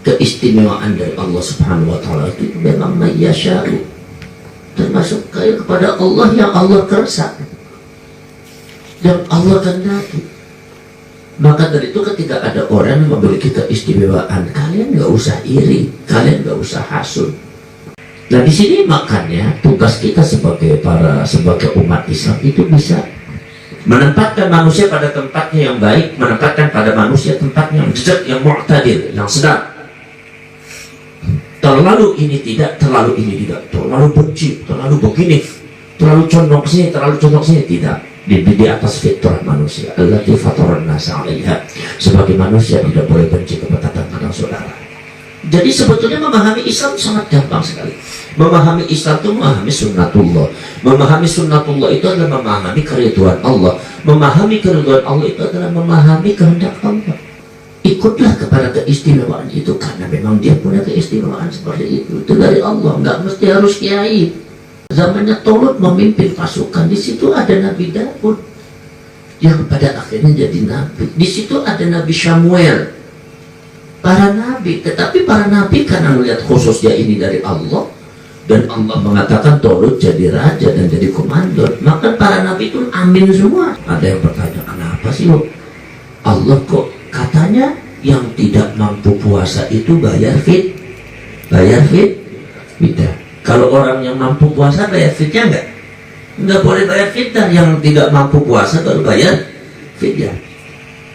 keistimewaan dari Allah Subhanahu wa Ta'ala itu memang mayyasya'u, termasuk kepada Allah yang Allah kersa dan Allah kehendaki. Maka dari itu ketika ada orang yang memiliki keistimewaan, kalian nggak usah iri, kalian nggak usah hasud. Nah di sini makanya tugas kita sebagai umat Islam itu bisa menempatkan manusia pada tempatnya yang baik, menempatkan pada manusia tempatnya yang jejak, yang mu'tadil, yang sedang. Terlalu ini tidak, terlalu ini tidak, terlalu benci, terlalu begini, terlalu condong sini, terlalu condong sini, tidak. Di atas fitrah manusia, allati fataran nasa 'alaiha. Sebagai manusia tidak boleh benci kepada tetangga saudara. Jadi sebetulnya memahami Islam sangat gampang sekali. Memahami Islam itu memahami sunnatullah. Memahami sunnatullah itu adalah memahami keridhaan Allah. Memahami keridhaan Allah itu adalah memahami kehendak Allah. Ikutlah kepada keistimewaan itu karena memang dia punya keistimewaan seperti itu dari Allah, nggak mesti harus kiai. Zamannya Tolut memimpin pasukan, di situ ada Nabi Daud yang pada akhirnya jadi nabi. Di situ ada Nabi Samuel, para nabi. Tetapi para nabi karena melihat khusus dia ini dari Allah dan Allah mengatakan Tolut jadi raja dan jadi komandan, maka para nabi itu amin semua. Ada yang bertanya, kenapa sih lo Allah kok katanya yang tidak mampu puasa itu bayar fidyah. Kalau orang yang mampu puasa bayar fidyah nggak boleh bayar fidyah. Yang tidak mampu puasa baru bayar fidyah.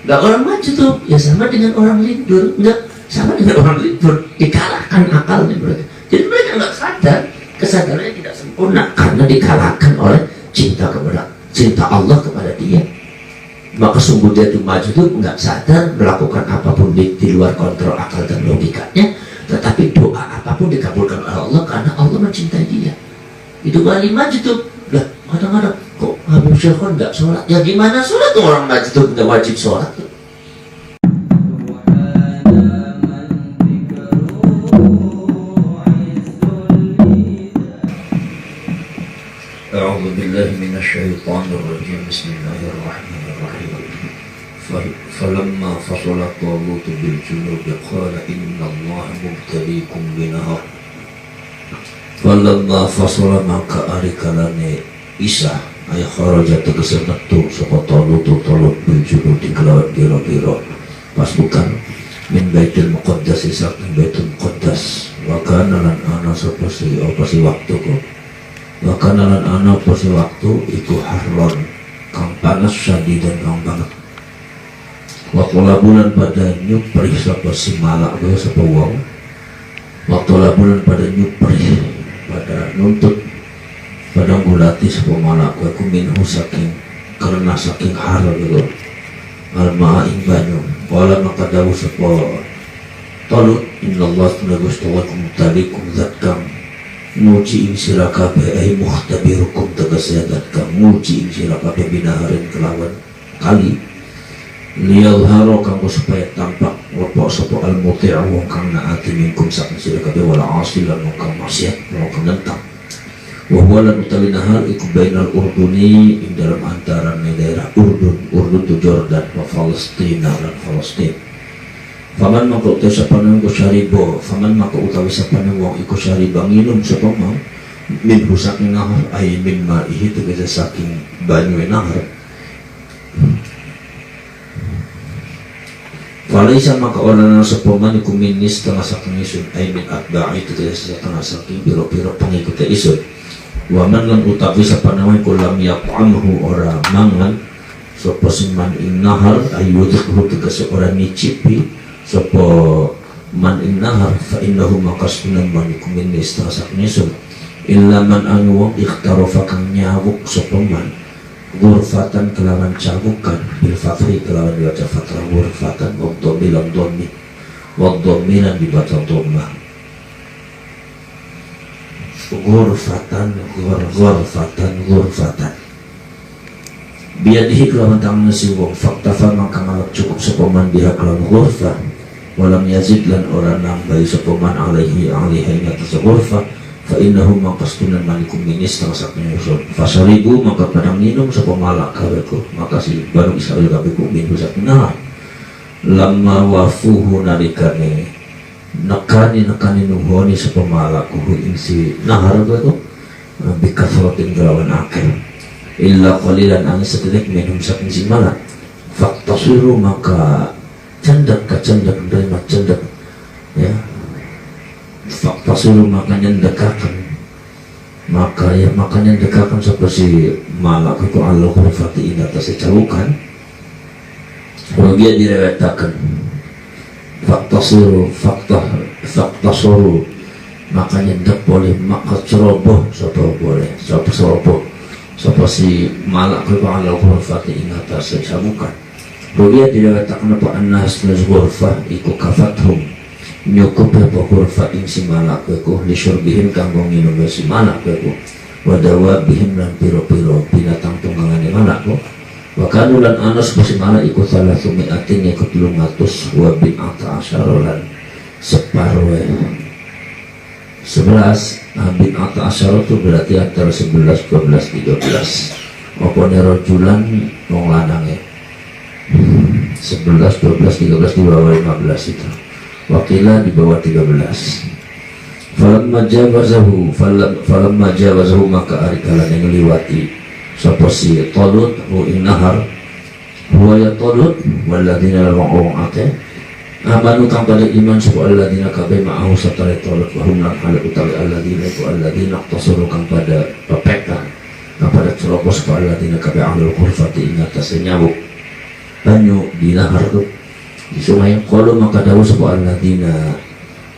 Nggak, orang majnun ya sama dengan orang lindur, nggak sama dengan orang lindur, dikalahkan akalnya mereka. Jadi mereka nggak sadar, kesadarannya tidak sempurna karena dikalahkan oleh cinta Allah kepada dia. Maka sungguh dia itu maju itu nggak sadar, melakukan apapun di luar kontrol akal dan logikanya, tetapi doa apapun dikabulkan oleh Allah karena Allah mencintai dia. Itu kali maju tuh. Lah kadang-kadang kok Habib Syekhon nggak sholat? Ya gimana sholat tuh, orang maju tuh nggak wajib sholat tuh. A'udzu billahi minasyaitonir rajim. Bismillahirrahmanirrahim. Falamma fasala Talut bil junud qala innallaha mubtaliikum binahar. Falamma fasala maka arikalane Isa ay kharaja tegese metu saka Talut bil junud kelawan biro-biro pasukan min Baitul Muqaddas saking Baitul Muqaddas. Wa kana lan ana sapa si waktu kok. Bahkan anak posisi waktu itu harron kang panas syadidan kang banget. Waktu labulan pada nyupri sapa si malak gue sapa wong. Waktu labulan pada nyupri pada nuntut pada ngulati sapa malak gue kuminhu saking karena saking harron itu alma ing banyu. Wala maka dawu sapa Talut innallaha tunagustawakum talikum zatkam muji ing sira kabeh ai mukhtabirukum tegasedat kang muji ing sira kabeh binaharin kelawan kali liyal haro kang supaya tampak lepok sapa al muti'u wong kang naati minkum sak sira kabeh wala asilan wong kang maksiat wong kang nentang wa wala utawi nahar iku bainal urduni ing dalam antara daerah Urdun tu Jordan wa Palestina dan Palestina. Faman maka utawi sapane wong syaribo, faman maka utawi sapane wong iku syariba nginum sapa mau min rusaking nahar ay min ma'ihi tegese saking banyu nahar. Falaisa maka orang sapa man iku minis setengah saking isun ay min atba'i tegese setengah saking pira-pira pengikut isun. Wa man lan utawi sapane wong iku lam yaqamhu ora mangan sapa siman ing nahar ayu tegese ora nyicipi sapa man ing nahar fa innahu maqasnan man kumin istasak nisun illa man anu ikhtarafa kang nyawuk sapa man ghurfatan kelawan cabukan bil fathri kelawan baca fathah ghurfatan wa bilan dhammi wa dhamminan dibaca dhamma ghurfatan biadihi kelawan tangan si wong faktafa maka ngalap cukup sapa man biha kelawan ghurfah walam yazid lan ora nambahi sapa man alaihi ing atas ghurfah fa innahu maqastunan malikum minis saking usul fasaribu maka padang minum sapa malak kaweku maka si baru Israil kaweku minum saking nah lamma wafuhu nalikane kani nuhoni sa pamalaku ing si nahar ko bikasrotin galawan akil illa qalilan ang setidak minum saking si malak faktasiru maka cendak dari cendak ya faktasiru maka nyendekakan maka nyendekakan seperti malak itu Allah khurfati ing atas calukan dia direwetakan faktasiru makanya ndak boleh maka ceroboh sapa si malak itu Allah khurfati ing atas calukan dia direwetakan apa annas nazghurfah iku kafathum nyukup ya hurfa ing si malak itu lisyurbihim kanggo nginum si malak itu wadawa bihim lan piro-piro binatang tunggangan malak itu wakanulan anas si malak iku salah sumiatin ikut 300 wabin ata asyarolan separuh 11 bin ata asyarol itu berarti antara 11, 12, 13 opone rojulan wong lanang ya 11, 12, 13 di bawah 15 itu wakilah di bawah 13 falamma jawazahu maka arikalan yang liwati sapa si Talut hu ing nahar huwa ya Talut waladina wa'ong ate amanu kang pada iman sapa alladina kabeh ma'ahu satare Talut wa hum lan hal utawi alladina ku alladina tasuru kang pada pepekan kang pada ceroboh sapa alladina kabeh ahlul khurfati ing atase nyamuk banyu di nahar tu di sungai qalu maka dawu sapa alladina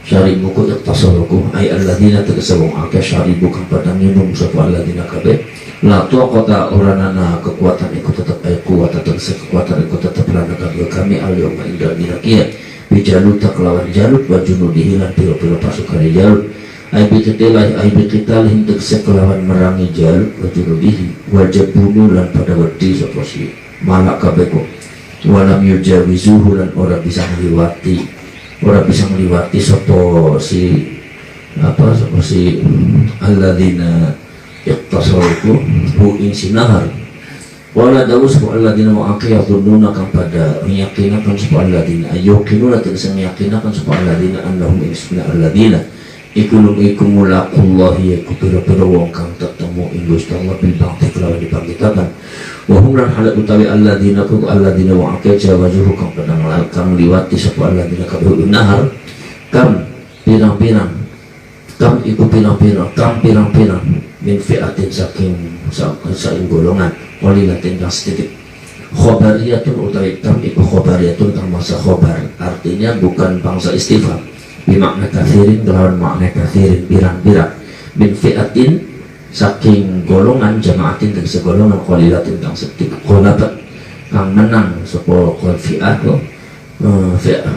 syaribuku iqtasaruku ay alladina tegasawong akeh syaribu kang padang minum sapa alladina kabeh la taqata uranana kekuatan iku tetap ay kuat tegese kekuatan iku tetap lana kabeh kami al-yawma inda dinakia bijalut taklawan jalut wa junudihi lan pira-pira pasukan jalut ay bititalih tegese kelawan merangi jalut wa junudihi wajib bunuh lan pada wedi sapa si malak kabeh walam yujawizuhu lan ora bisa ngliwati sapa si alladzina iqtasaruku hu ing sinahar wala dawu sapa alladzina wa aqiyatuna kang pada meyakinakan sapa alladzina ayyukinuna tegese meyakinakan sapa alladzina annahum isna alladzina iku mulaqullahi iku pira-pira wong kang ketemu ing Gusti Allah bil bangti kelawan dibangkitakan wa hum lan halak utawi alladzina wa jawazuhu kang padang kang liwati sapa alladzina kabeh nahar kam pirang-pirang min fi'atin saking golongan walilatin kang sedikit khobariyatun utawi kam iku khobariyatun kang masa khobar artinya bukan bangsa istifham bimakna kathirin kelawan makna kathirin pirang-pirang min fi'atin saking golongan jamaatin dari segolongan qalilatin kang sedikit qalabat kang menang sapa fi'ah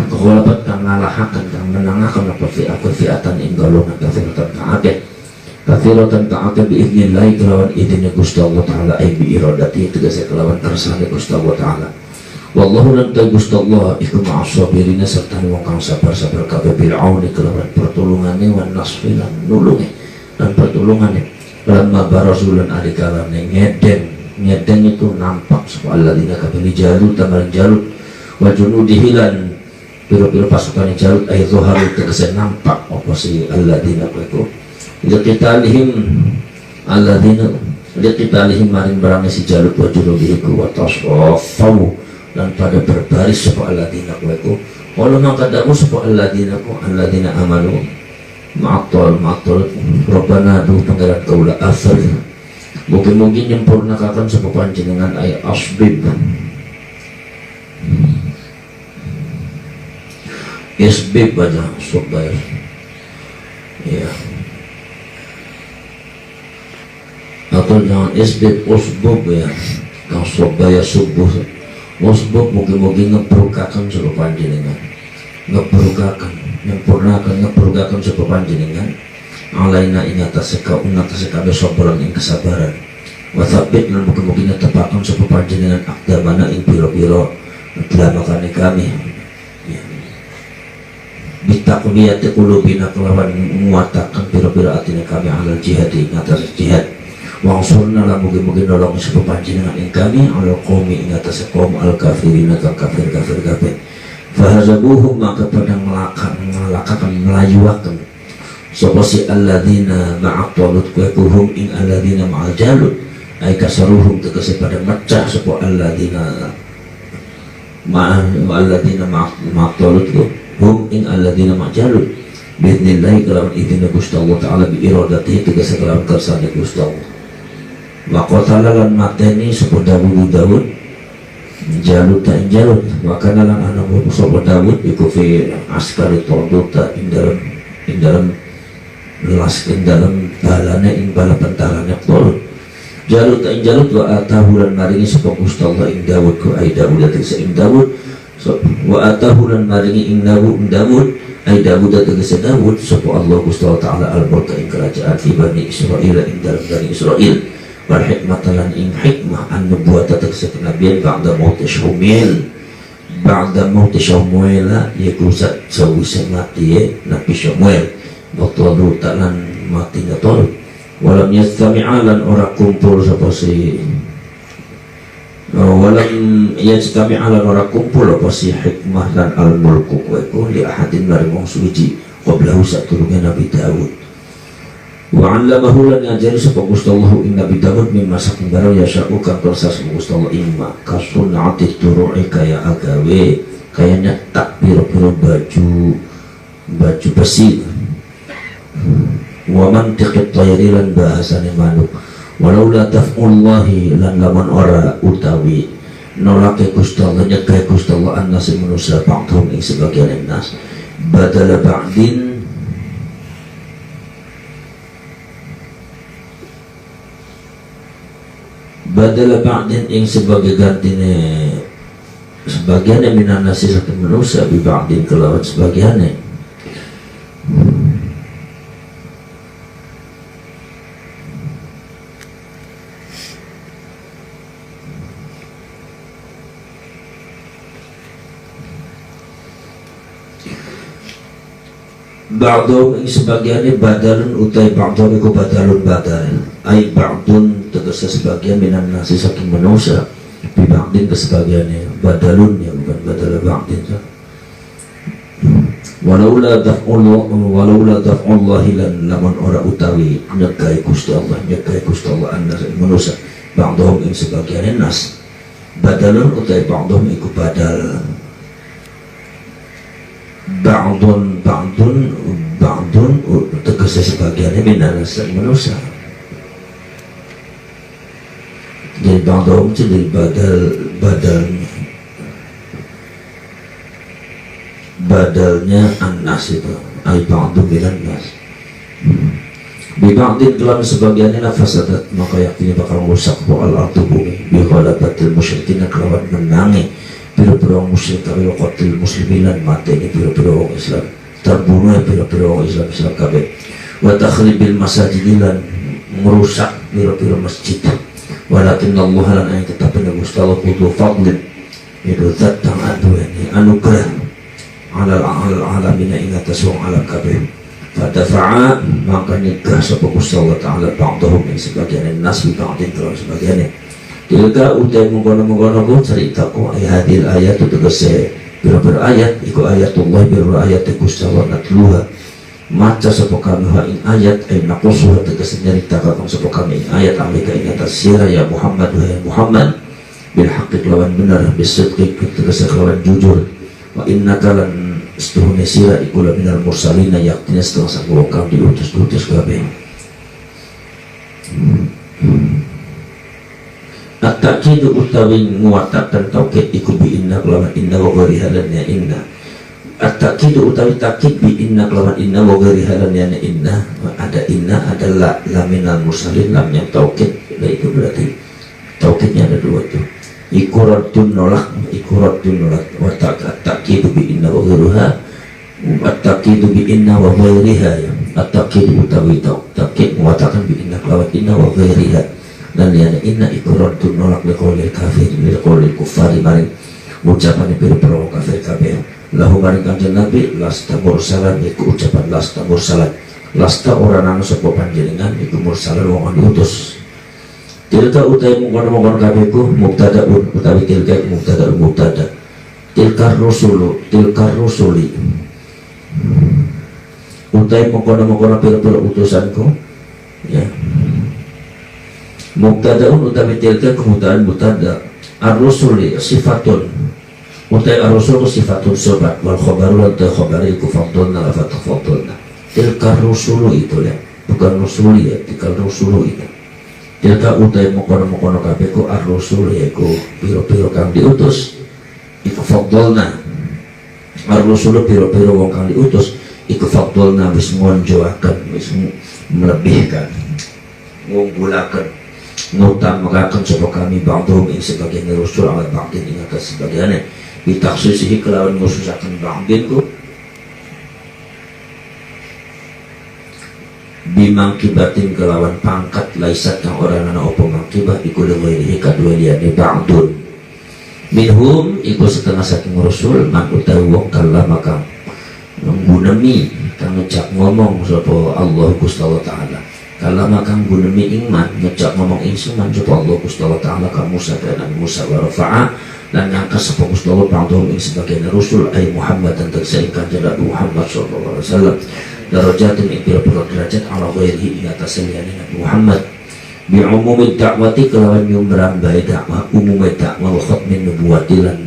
qalabat kang ngalahaken kang menangaken apa fi'atan ing golongan kathiratan kang akeh biiznillah kelawan idine Gusti Allah taala ay bi iradati tegese kelawan kersane Gusti Allah taala wallahu lan Gusti Allah iku ma'as-sabirina serta wong kang sabar-sabar kabeh bil auni kelawan pertulungane wan nasfi lan nulunge dan pertulungane lamma barazulan alikalane ngedeng itu nampak sapa alladzina kabeh jalut tamal jalut wa junudihi lan pira-pira pasukan jalut ay zaharu tegese nampak apa si alladzina itu liqitalihim maring barang si jalut wa junudihi wa tasaffu dan pada berbaris sapa alladzina itu kalau maka dawu sapa alladzina amanu ma'atol Rabbana du pangeran kaula asal mungkin nyempurnakakan sapa panjenengan ay asbib isbib aja subay ya atau jangan isbib usbub ya kang subaya subuh usbub mungkin ngeperukakan sapa panjenengan nyempurnakan sapa panjenengan alaina ing atase kabeh sabaran ing kesabaran wa tsabbit lan mugi-mugi netepaken sapa panjenengan akdamana ing pira-pira telamakane kami bitaqwiyati qulubina kelawan nguataken pira-pira atine kami alal jihad ing atas jihad wa usulna lan mugi-mugi nolong sapa panjenengan ing kami alal qaumi ing atase kaum al kafirina kang kafir kabeh fahazabuhum maka pada melakakan melayuakan sapa si alladzina ma'a talut kuhum ing alladzina ma'al jalut ay kasaruhum tegese pada mecah sapa alladzina ma'a talut hum ing alladzina ma'al jalut biidznillah kelawan idina Gusti Allah taala bi iradatihi tegese kelawan kersane Gusti Allah wa qatala lan mateni sapa Dawud Jalut ta Jalut wa kana lan ana sapa Dawud iku fi askari Talut ing dalam balane ing bala pentarane Talut Jalut ta Jalut wa atahu lan maringi sapa Gusti Allah ing Dawud ku ai Dawud tegese ing Dawud wa atahu lan maringi ing Dawud ai Dawud tegese Dawud sapa Allah Gusti Allah taala al-mulka ing kerajaan fi Bani Israil ing dalam Bani Israil wal hikmatan ing hikmah an nubuwata tegese kenabian ba'da mauti Syumuel yaitu sawise mati Nabi Syumuel wa Talut lan mati Talut walam yastami'a lan ora kumpul sapa si hikmah lan al-mulku kuwi li ahadin dari wong suci qablahu saturunge Nabi Dawud wa 'allamahu lan ngajari sapa Gusti Allah ing Nabi Dawud mimma saking barang yasha'u kang kersa sapa Gusti Allah imma kasunati turu'i kaya agawe kaya nyetak pira-pira baju besi wa mantiqit tayri lan bahasane manuk walau la taf'ullahi lan lamun ora utawi nolake Gusti Allah nyegah Gusti Allah annas manusia ba'dhum ing sebagian nas badala ba'din ing sebagai gantine sebagiannya minan nasi satu manusia bi ba'din kelawan sebagiannya ba'dhum ing sebagiannya badalun utai ba'dhum iku badalun badal ai ba'dun tegese sebagian minan nasi saking manusia bi ba'din ke sebagiannya badalun ya bukan badal ba'din walaula daf'ullahi lan lamun ora utawi nyegai Gusti Allah annas manusia ba'dhum ing sebagiannya nas badalun utai ba'dhum iku badal ba'dun tegese sebagiannya minan manusia jadi ba'dhum jadi badalnya annas itu ay ba'dun minan nas bi ba'din kelam sebagiannya nafasadat maka yakini bakal rusak al-ardu bumi bi ghalabatil musyrikin kelawan menangi pira-pira musyrik tapi waqatil muslimin lan mateni pira-pira wong Islam terbunuh pira-pira wong Islam kabeh wa takhribil masajid lan merusak pira-pira masjid walakin Allah lan ayat tetapi Gusti Allah kudu fadlin itu zat kang aduani anugerah alal alamin ing atas wong alam kabeh fadafa'a maka nikah sapa Gusti Allah taala ba'dhum ing sebagian nas bi ba'din kalau sebagiannya tilka utai mengkono-mengkono ku ceritaku hadil ayat itu tegese pira-pira ayat iku ayatullah pira ayat Gusti Allah natluha maca sapa kami ing ayat ay naqusuha tegese nyaritakan sapa kami ing ayat alika ing atas sira ya Muhammad wa ya Muhammad bil haqqi lawan benar bisidqi tegese lawan jujur wa innaka lan setuhune sira iku la minal mursalina yaktina setengah sang kang diutus kabeh at-ta'kid utawi nguatakan tauhid iku bi inna kelawan inna wa ghairi halannya inna at-ta'kid utawi ta'kid bi inna kelawan inna wa ghairi halannya inna ada inna adalah laminal mursalin lamnya tauhid itu berarti tauhidnya ada dua tuh ikuratun nolak wa at-ta'kid bi inna wa ghairuha at-ta'kid bi inna wa ghairiha at-ta'kid utawi ta'kid nguatakan bi inna kelawan inna wa ghairiha dan liana inna ikuratun nolak liqaulil kafir liqaulil kuffari maring ucapan pira-pira kafir kabeh lahu maring kanjeng Nabi lasta mursalan iku ucapan lasta mursalan lasta ora nang sapa panjenengan iku mursalan wong diutus tilka utai mungkon kabeh ku mubtadaun utawi tilka mubtada tilkar rusuli utai mengkono pira-pira utusanku ya. Mubtadaun utawi tilka kemudahan mutada ar-rusuli sifatun utai ar-rusul sifatun sobat wal khobaru lan khobari ku fadlna la fatfadlna tilka rusulu itu ya, bukan rusuli ya, tilka rusulu itu tilka utai mengkono kabeh ku ar-rusul yaiku pira-pira kang diutus iku fadlna ar-rusul pira-pira wong kang diutus iku fadlna wis ngonjoaken wis melebihkan ngunggulaken ngutamakan sapa kami ba'dhum ing sebagian rasul ala ba'din ing atas sebagiannya bitakhsisihi kelawan ngususaken ba'din ku bimangkibatin kelawan pangkat laisat kang ora ana apa mangkibah iku lewiri kadua liyane ba'dun minhum iku setengah saking rasul man utawi wong kalama kang nggunemi kang ngejak ngomong sapa Allah Gusti Allah taala kalama kang gunemi ingman ngejak ngomong insuman sapa Allah Gusti Allah taala ka Musa dan Musa wa rafa'a lan ngangkas sapa Gusti Allah ba'dhum ing sebagian rasul ay Muhammad dan tersebut kanjeng Nabi Muhammad sallallahu alaihi wasallam darajatin ing pira-pira derajat ala ghairihi ing atas liyane Nabi Muhammad bi umumi dakwati kelawan nyumrang bae dakwah umumé dakwah wa khatmin nubuwati lan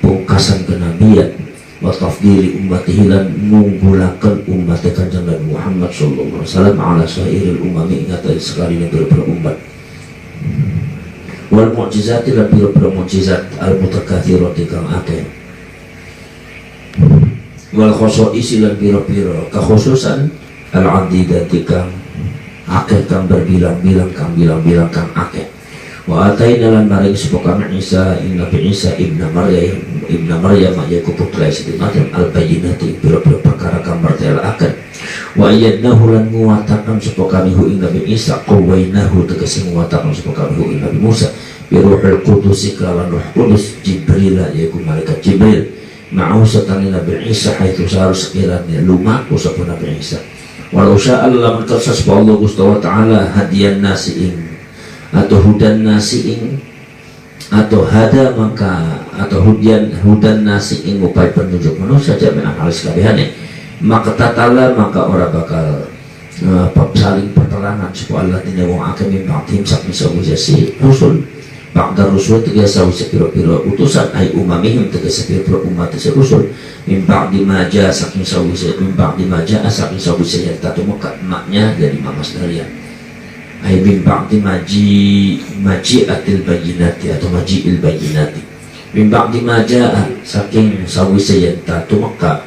pungkasan kenabian wa tafdili ummatihi lan ngunggulaken umat kanjeng Nabi Muhammad sallallahu alaihi wasallam ala sairil umami ing atas sekali negara umat wal mu'jizati lan pira-pira mukjizat al mutakatsirati kang akeh wal khosoisi lan pira-pira kekhususan al adidati kang akeh kang berbilang-bilang kang bilang-bilang kang akeh wa ataina lan maring sapa kami Isa ing Nabi Isa ibnu Maryam yaiku putra Siti Maryam al bayyinati pira-pira perkara kang martelaaken wa ayyadnahu lan nguwataken sapa kami hu ing Nabi Isa qawainahu tegese nguwataken sapa kami hu ing Nabi Musa bi ruhul qudus kelawan Roh Kudus Jibril yaiku malaikat Jibril ma'u satani Nabi Isa haitsu sarus sekiranya lumaku sapa Nabi Isa walau sya'a lam tarsas Allah Gusti wa taala hadiyan nasi ing atau hudan nasi ing atau hada maka atau hudan nasi ing upai penunjuk manusia jami'an halis kabehane maka tatala maka ora bakal saling perterangan supaya Allah dina wong akeh mimpang saking sawise rusul ba'da rusul tegese sawise pira-pira utusan ai umamihim tegese pira-pira umat rusul mimpang dimaja saking sawise saking sawise yang tatu muka maknya dari mamas dalian ay min ba'di maji'atil bayyinati atau maji'il bayyinati min ba'di maja'a saking sawise yen tatu Mekah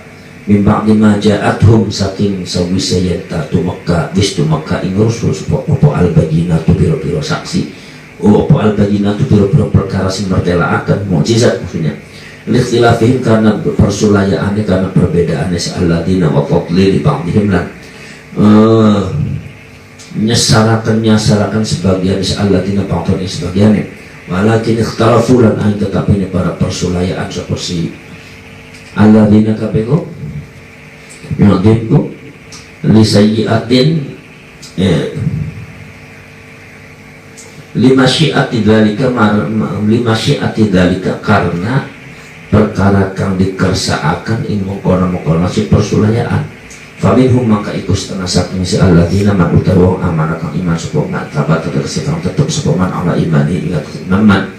min ba'di maja'athum saking sawise yen tatu Mekah wistu Mekah ing rusul apa al bayyinatu pira-pira saksi apa al bayyinatu pira-pira perkara sing mertelaaken mukjizat maksudnya likhtilafihim karena persulayaane karena perbedaane sa'alladina wa fadli li ba'dihim lan nyasarakan sebagian alladzina ba'dhum sebagian walakin ikhtalafu lan ain tetapi ini para persulayaan seperti alladzina kabego yadinku li sayyi'atin lima syi'ati dzalika karena perkara kang dikersaaken ing mengkono-mengkono si persulayaan faminhum maka iku setengah saking si alladzina man utawi wong amanah kang iman sapa man tabat tegese kang tetep sapa man ala imani ing atas man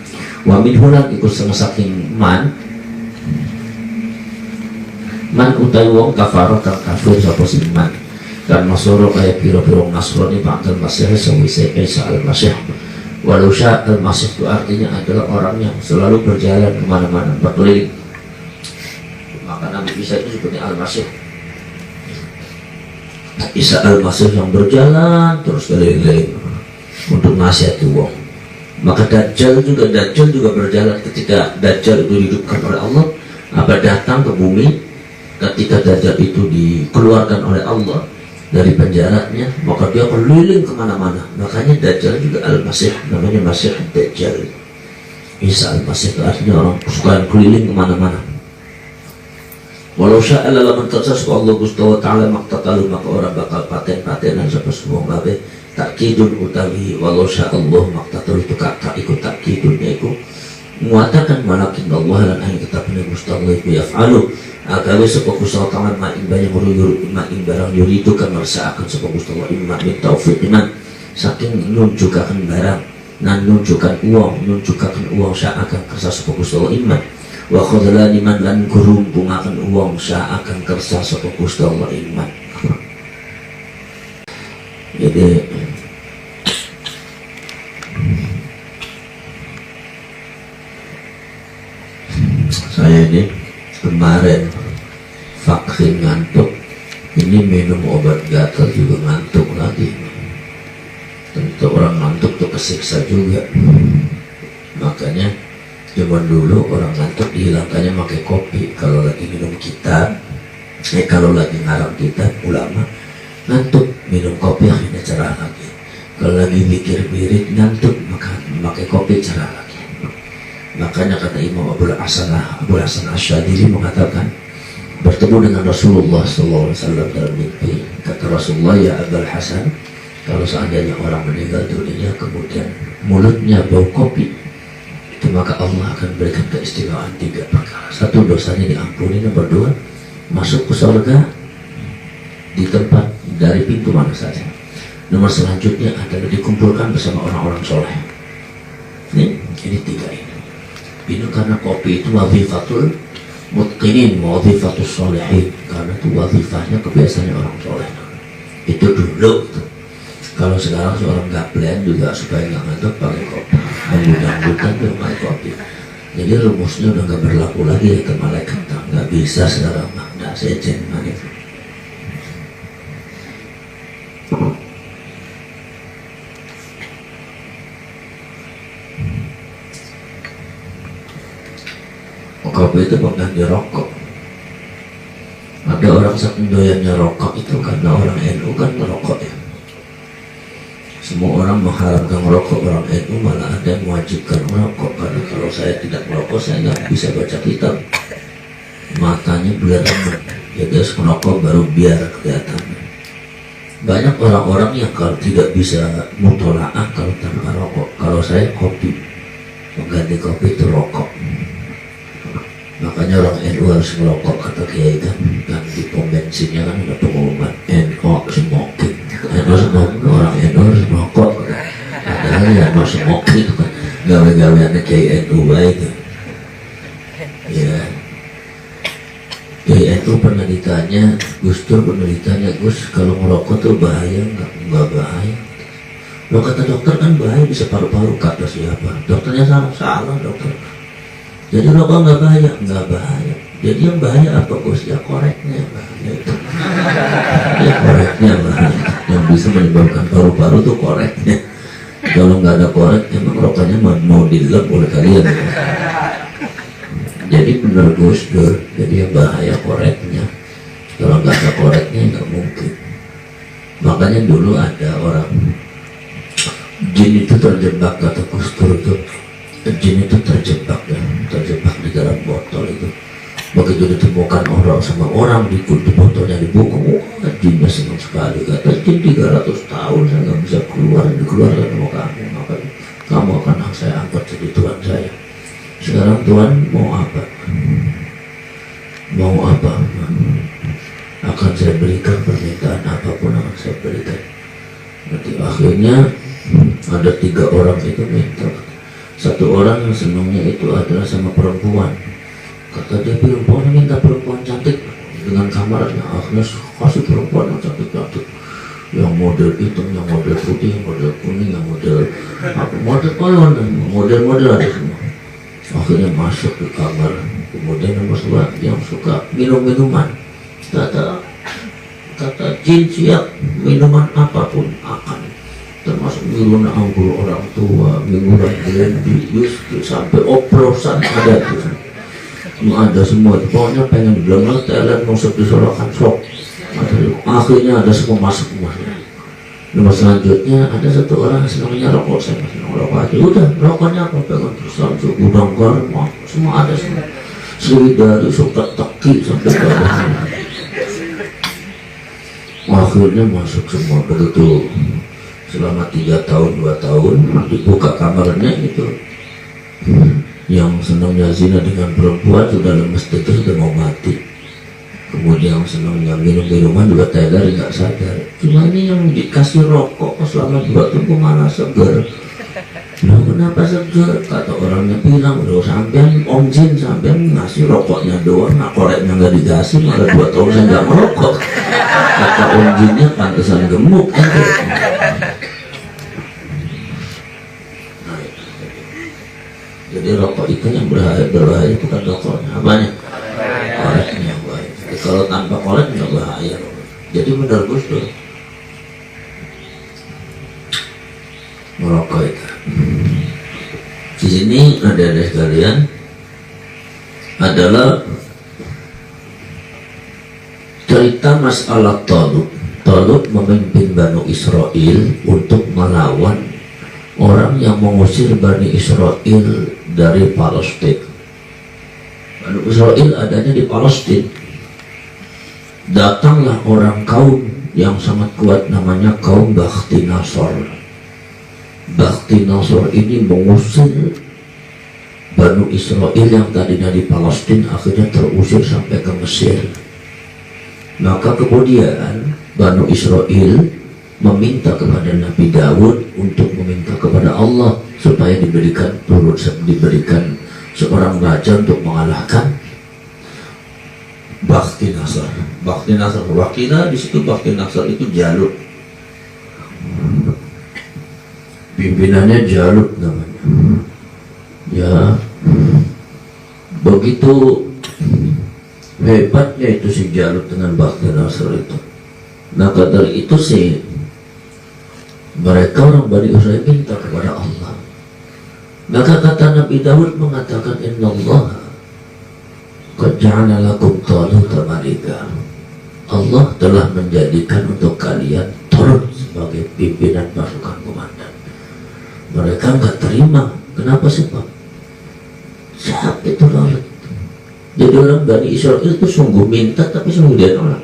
wa minhum lan iku setengah saking man utawi wong kafaro kang kafir sapa si man dan masoro kaya pira-pira nasrani ba'dal masih sawise Isa al-Masih walau sya al-Masih itu artinya adalah orang yang selalu berjalan kemana-mana berkeliling maka Nabi Isa itu sebutnya al-Masih Isa al-Masih yang berjalan terus keliling-keliling untuk nasihati wong. Maka Dajjal juga berjalan ketika Dajjal itu dihidupkan oleh Allah apa datang ke bumi ketika Dajjal itu dikeluarkan oleh Allah dari penjaranya maka dia keliling kemana-mana makanya Dajjal juga al-Masih namanya Masih Dajjal. Isa al-Masih itu artinya orang suka keliling kemana-mana. Walau sya'ala lamun tersas ku Allah Gusti wa ta'ala maktatalu maka orang bakal paten-patenan sapa semua kabeh takkidun utawi walau sya'allah maktatalu itu kata ikut takkidun yaiku mengatakan walakin Allah lan hanya tetapnya mustahil yaf'alu agawe sapa Gusti Allah ma imbanya barang yuri itu kan mersaakan sapa Gusti Allah imma min taufiq iman saking nunjukaken barang nan nunjukaken uang saakan kersa sapa Gusti Allah iman wa khadlan iman lan gurumpungaken uang saakan kersa sapa Gusti Allah iman. Jadi saya ini kemarin vaksin ngantuk, ini minum obat gatal juga ngantuk lagi. Tentu orang ngantuk tuh kesiksa juga. Makanya zaman dulu orang ngantuk dihilangkannya pakai kopi. Kalau lagi minum kitab, kalau lagi ngarang kitab ulama ngantuk minum kopi akhirnya cerah lagi. Kalau lagi mikir birit ngantuk maka pakai kopi cerah lagi. Makanya kata Imam Abu Hasan Asy'adili mengatakan bertemu dengan Rasulullah SAW dalam mimpi. Kata Rasulullah, ya Abul Hasan, kalau seandainya orang meninggal dunia kemudian mulutnya bau kopi, itu maka Allah akan berikan keistimewaan 3 perkara. 1, dosanya diampuni. Nomor 2, masuk ke surga di tempat dari pintu mana saja. Nomor selanjutnya adalah dikumpulkan bersama orang-orang soleh. Ini 3 ini. Ini karena kopi itu wazifatul mutqinin, wazifatul solehin, karena itu wazifahnya kebiasaannya orang soleh. Itu dulu. Kalau sekarang seorang gaplen juga supaya nggak ngantuk pakai kopi, mengundang-undang dia pakai kopi. Jadi rumusnya udah nggak berlaku lagi ya ke malaikat, nggak bisa sekarang, nggak sejen gitu. Kopi itu pengganti rokok. Ada orang saking doyannya rokok itu karena orang NU kan merokok ya. Semua orang mengharamkan merokok, orang NU malah ada yang mewajibkan merokok. Karena kalau saya tidak merokok saya nggak bisa baca kitab, matanya beleremen. Jadi harus merokok baru biar kelihatan. Banyak orang-orang yang kalau tidak bisa mutolaah kalau tanpa rokok. Kalau saya kopi, pengganti kopi itu rokok. Makanya orang NU harus merokok, kata Kiai kan di pom bensinnya kan ada pengumuman NU smoking. NU smoking, orang NU harus merokok. Padahal ya NU smoking itu kan gawe-gaweannya Kiai NU baik kan. Ya, Kiai NU pernah ditanya, Gus Dur pernah ditanya, Gus kalau merokok tuh bahaya nggak bahaya? Lo kata dokter kan bahaya bisa paru-paru, kata siapa? Dokternya salah dokter. Jadi rokok nggak bahaya. Jadi yang bahaya apa Gus? Ya koreknya bahaya itu. Ya koreknya bahaya. Yang bisa menyebabkan paru-paru tuh koreknya. Kalau nggak ada korek, emang rokoknya mau dilep oleh kalian. Jadi benar Gus Dur. Jadi yang bahaya koreknya. Kalau nggak ada koreknya nggak mungkin. Makanya dulu ada orang jin itu terjebak, kata Gus Dur itu. Jin itu terjebak di dalam botol itu. Begitu ditemukan orang sama orang di botolnya dibuka, jinnya senang sekali. Kata jin 300 tahun saya nggak bisa dikeluarkan sama kamu, maka kamu akan saya angkat jadi Tuhan saya. Sekarang Tuhan mau apa? Akan saya berikan permintaan apapun akan saya berikan. Nanti akhirnya ada 3 orang itu minta. Satu orang yang senangnya itu adalah sama perempuan. Kata dia perempuan minta perempuan cantik dengan kamarnya. Akhirnya kasih perempuan yang cantik-cantik, yang model hitam, yang model putih, yang model kuning, yang model apa, model ada semua. Akhirnya masuk ke kamar. Kemudian nomor 2 yang suka minum-minuman. Kata jin siap, minuman apapun akan, termasuk minuman anggur orang tua, minuman brandy, sampai oplosan ada tuh. Ada semua, pokoknya pengen bilang Thailand mau disorokan sok. Akhirnya ada semua masuk. Nomor selanjutnya ada satu orang senangnya rokok, saya masih rokok aja. Udah rokoknya apa pengen terus langsung gudang garam, semua ada semua. Seri dari suka teki sampai ke bawah. Akhirnya masuk semua. Begitu selama 3 tahun 2 tahun dibuka kamarnya itu yang senangnya zina dengan perempuan sudah lemes itu sudah mau mati. Kemudian yang senangnya minum-minuman juga teler nggak sadar. Cuma ini yang dikasih rokok selama 2 tubuh malah seger. Nah kenapa seger? Kata orangnya bilang, loh sampean om jin, sampean ngasih rokoknya doang, nah koreknya nggak dikasih, malah 2 tahun saya nggak merokok. Kata om jinnya pantesan gemuk kan. Jadi rokok itu yang berbahaya bukan rokoknya, apanya? Koreknya bahaya. Jadi kalau tanpa korek nggak bahaya. Jadi benar Gus Dur merokok itu. Di sini ada sekalian adalah cerita masalah Talut. Talut memimpin Bani Israel untuk melawan orang yang mengusir Bani Israel dari Palestina. Bani Israel adanya di Palestina. Datanglah orang kaum yang sangat kuat namanya kaum Bakhti Nasr. Bakhti Nasr ini mengusir Bani Israel yang tadinya di Palestina, akhirnya terusir sampai ke Mesir. Maka kemudian Bani Israel meminta kepada Nabi Daud untuk meminta kepada Allah supaya diberikan seorang raja untuk mengalahkan Bakhti Nasr. Bakhti Nasr, wakilnya di situ Bakhti Nasr itu Jalut. Pimpinannya Jalut namanya. Ya, begitu hebatnya itu si Jalut dengan Bakhti Nasr itu. Nah dari itu sih mereka orang Bani Israel minta kepada Allah. Maka kata Nabi Daud mengatakan, Inna Allah qad ja'ala lakum Taluta malika. Allah telah menjadikan untuk kalian Talut sebagai pimpinan pasukan komandan. Mereka nggak terima. Kenapa sih Pak? Siapa itu Talut? Jadi orang Bani Israel itu sungguh minta tapi sungguh dia nolak.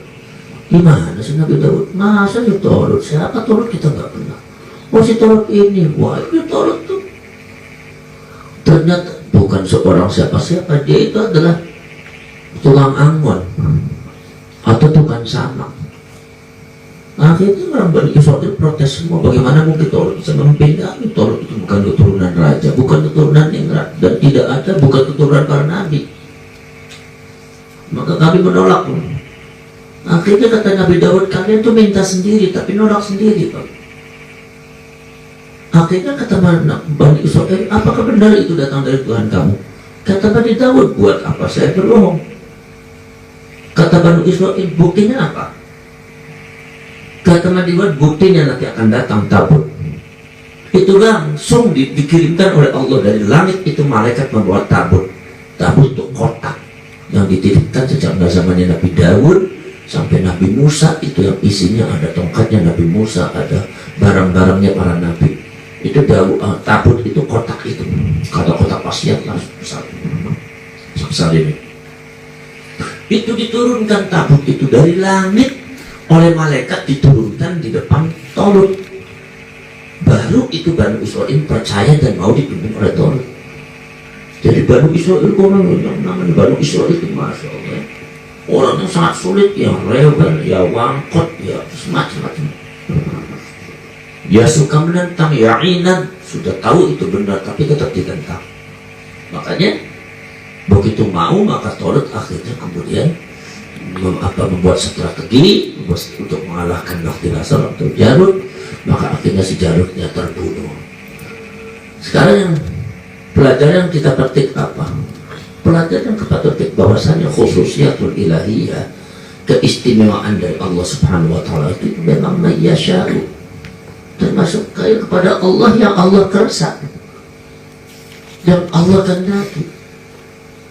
Gimana sih Nabi Daud? Masa si Talut? Siapa Talut kita nggak kenal? Oh si Talut ini, wah ini Talut tuh. Ternyata bukan seorang siapa-siapa, dia itu adalah tukang angon atau tukang samak. Akhirnya orang Bani Israel protes semua, bagaimana mungkin Talut bisa memimpin kami? Talut itu bukan keturunan raja, bukan keturunan Nimrod, dan tidak ada, bukan keturunan para nabi. Maka kami menolak. Akhirnya kata Nabi Daud, kalian tuh minta sendiri tapi nolak sendiri Pak. Akhirnya kata Bani Israel, apakah benar itu datang dari Tuhan kamu? Kata Bani Daud, buat apa saya berbohong? Kata Bani Israel, buktinya apa? Kata Bani Daud, buktinya nanti akan datang tabut. Itu langsung dikirimkan oleh Allah dari langit, itu malaikat membawa tabut. Tabut itu kotak yang dititipkan sejak zamannya Nabi Daud sampai Nabi Musa, itu yang isinya ada tongkatnya Nabi Musa, ada barang-barangnya para nabi. Itu tabut itu kotak itu, kata kotak wasiat langsung besar ini. Itu diturunkan tabut itu dari langit oleh malaikat, diturunkan di depan Talut. Baru itu Bani Israel percaya dan mau dipimpin oleh Talut. Jadi Bani Israel yang namanya Bani Israel itu masya Allah, orang yang sangat sulit, yang rebel, ya wangkot, ya semacam-macam. Dia suka menentang, ya inan, sudah tahu itu benar tapi tetap ditentang. Makanya begitu mau, maka Talut akhirnya kemudian membuat strategi untuk mengalahkan Bakhti Nasr atau Jalut. Maka akhirnya si Jalutnya terbunuh. Sekarang yang pelajaran yang kita petik apa? Pelajaran yang kita petik bahwasanya khususiatul ilahiyah, keistimewaan dari Allah Subhanahu wa taala itu memang mayyasha'u, termasuk kaya kepada Allah yang Allah kerasa dan Allah kehendaki.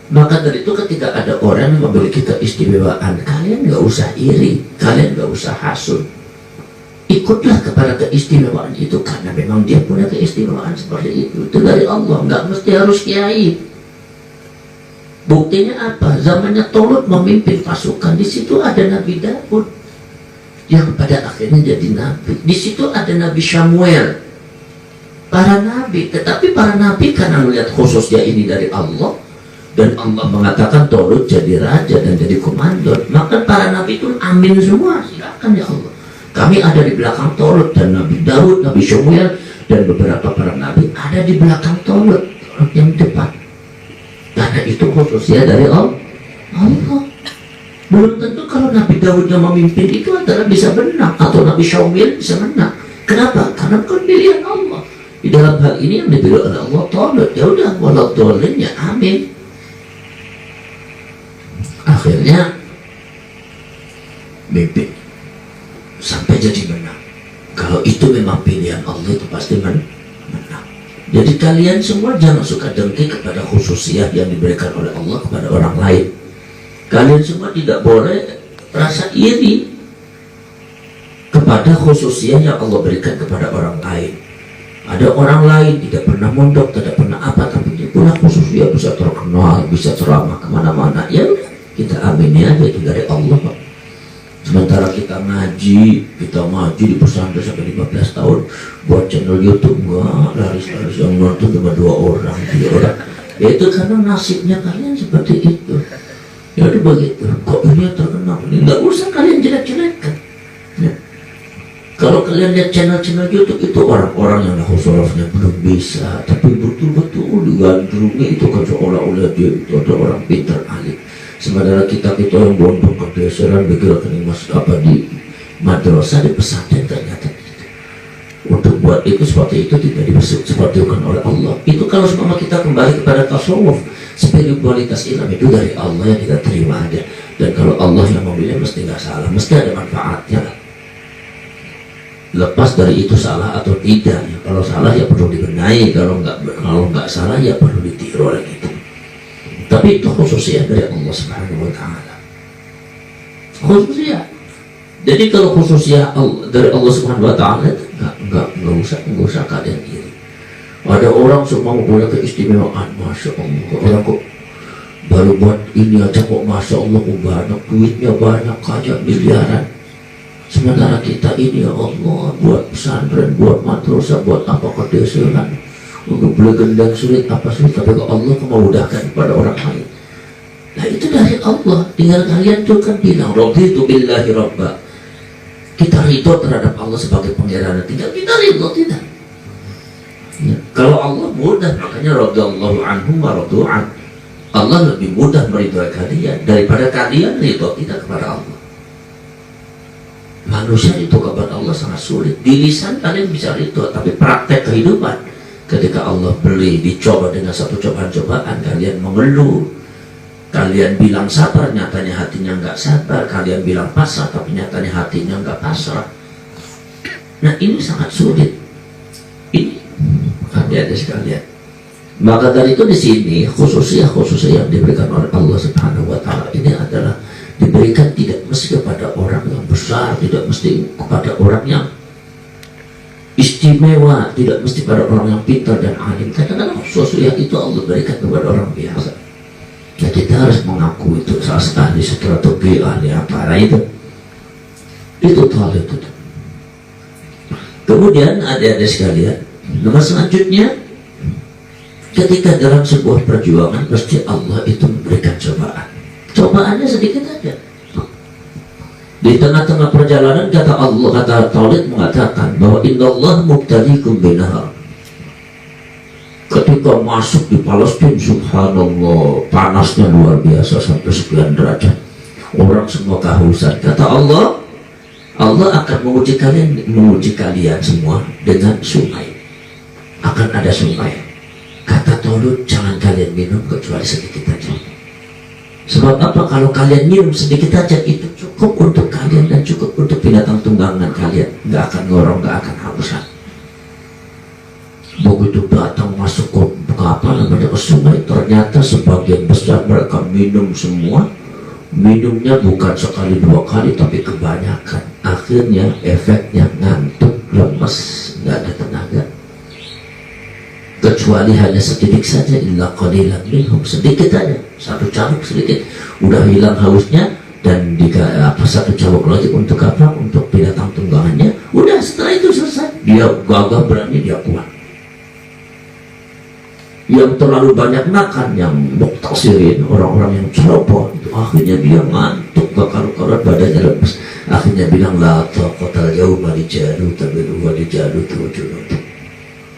Maka dari itu ketika ada orang yang memiliki keistimewaan, kalian nggak usah iri, kalian nggak usah hasud, ikutlah kepada keistimewaan itu karena memang dia punya keistimewaan seperti itu dari Allah, nggak mesti harus kiai. Buktinya apa? Zamannya Talut memimpin pasukan, di situ ada Nabi Daud yang pada akhirnya jadi nabi. Di situ ada Nabi Samuel, para nabi. Tetapi para nabi karena melihat khususnya ini dari Allah, dan Allah mengatakan Tolut jadi raja dan jadi komandan, maka para nabi itu amin semua, silakan ya Allah. Kami ada di belakang Tolut, dan Nabi Daud, Nabi Symuel, dan beberapa para nabi ada di belakang Tolut yang depan. Karena itu khususnya dari Allah. Belum tentu kalau Nabi Daud yang memimpin itu adalah bisa menang, atau Nabi Symuel bisa menang. Kenapa? Karena bukan pilihan Allah. Di dalam hal ini yang dipilih oleh Allah Tolut. Ya udah, walau dolin ya amin. Akhirnya mimpi sampai jadi menang. Kalau itu memang pilihan Allah, itu pasti menang. Jadi kalian semua jangan suka dengki kepada khususiyah yang diberikan oleh Allah kepada orang lain. Kalian semua tidak boleh rasa iri kepada khususiyah yang Allah berikan kepada orang lain. Ada orang lain tidak pernah mondok, tidak pernah apa, tapi dia punya khususiyah, bisa terkenal, bisa ceramah kemana-mana. Ya udah, kita amini aja, itu dari Allah, Pak. Sementara kita ngaji, kita maju di pesantren sampai 15 tahun, buat channel YouTube, enggak, laris-laris yang nonton cuma 2 orang, 3 orang. Ya itu karena nasibnya kalian seperti itu. Ya udah begitu. Kok ini terkenal? Ini nggak usah kalian jelek-jelekkan. Ya. Kalau kalian lihat channel-channel YouTube itu orang-orang yang khususnya belum bisa, tapi betul-betul digandrungi itu kan seolah-olah dia itu ada orang pintar alim. Sementara kita yang bodoh kedesaran bergerak mas apa di madrasah, di pesantren ternyata gitu. Untuk buat itu seperti itu tidak disebutkan oleh Allah. Itu kalau semua kita kembali kepada tasawuf, spiritualitas ilmu itu dari Allah yang kita terima aja. Dan kalau Allah yang memilih mesti nggak salah, mesti ada manfaatnya. Lepas dari itu salah atau tidak, ya, kalau salah ya perlu dibenahi, kalau nggak salah ya perlu ditiru oleh itu. Tapi itu khususnya dari Allah Subhanahu wa Ta'ala. Khususnya. Jadi kalau khususnya dari Allah Subhanahu wa Ta'ala, nggak usah kalian iri. Ada orang semua punya keistimewaan, masya Allah. Orang kok baru buat ini aja kok masya Allah, kok banyak duitnya, banyak kaya miliaran. Sementara kita ini ya Allah, buat pesantren, buat madrasah, buat apa kedesaran, untuk beli gendang sulit apa sulit, tapi kalau Allah memudahkan kepada orang lain. Nah itu dari Allah. Tinggal kalian tuh kan bilang raditu billahi rabba. Kita ridho terhadap Allah sebagai pangeran, tinggal kita ridho, tidak ya. Kalau Allah mudah, makanya radhiyallahu anhum wa radu'an. Allah lebih mudah meridhoi kalian daripada kalian ridho tidak kepada Allah. Manusia itu kepada Allah sangat sulit. Di lisan kalian bisa ridho, tapi praktek kehidupan ketika Allah beli, dicoba dengan satu cobaan-cobaan, kalian mengeluh, kalian bilang sabar, nyatanya hatinya nggak sabar, kalian bilang pasrah, tapi nyatanya hatinya nggak pasrah. Nah ini sangat sulit. Ini hati-hati sekalian. Maka dari itu di sini khususnya yang diberikan oleh Allah Subhanahu wa Ta'ala ini adalah diberikan tidak mesti kepada orang yang besar, tidak mesti kepada orang yang istimewa, tidak mesti pada orang yang pintar dan alim. Kadang-kadang khususnya itu Allah berikan kepada orang biasa. Ya kita harus mengaku itu ahli strategi, ahli apa itu itu. Kemudian adik-adik sekalian, nomor selanjutnya, ketika dalam sebuah perjuangan pasti Allah itu memberikan cobaan. Cobaannya sedikit aja. Di tengah-tengah perjalanan kata Allah, kata Tauhid mengatakan bahwa innallaha mubtaliikum binahar. Ketika masuk di Palestina, subhanallah, panasnya luar biasa sampai sekian derajat. Orang semua kehausan. Kata Allah, Allah akan menguji kalian semua dengan sungai. Akan ada sungai. Kata Tauhid, jangan kalian minum kecuali sedikit aja. Sebab apa? Kalau kalian minum sedikit aja itu cukup untuk kalian dan cukup untuk binatang tunggangan kalian. Nggak akan ngorong, nggak akan hausan. Begitu datang masuk ke sungai, ternyata sebagian besar mereka minum semua. Minumnya bukan sekali 2 kali, tapi kebanyakan. Akhirnya efeknya ngantuk, lemes, nggak ada tenaga. Kecuali hanya sedikit saja, illa qalilan minhum, sedikit aja, satu cangkuk sedikit, udah hilang hausnya, dan satu cangkuk lagi untuk apa? Untuk binatang tunggangannya. Udah setelah itu selesai, dia gagah berani, dia kuat. yang terlalu banyak makan, yang muktasirin, orang-orang yang ceroboh, itu akhirnya dia ngantuk, gak karu-karuan badannya lemes. Akhirnya bilang, la taqatal yauma li Jalut wa li Jalut junud.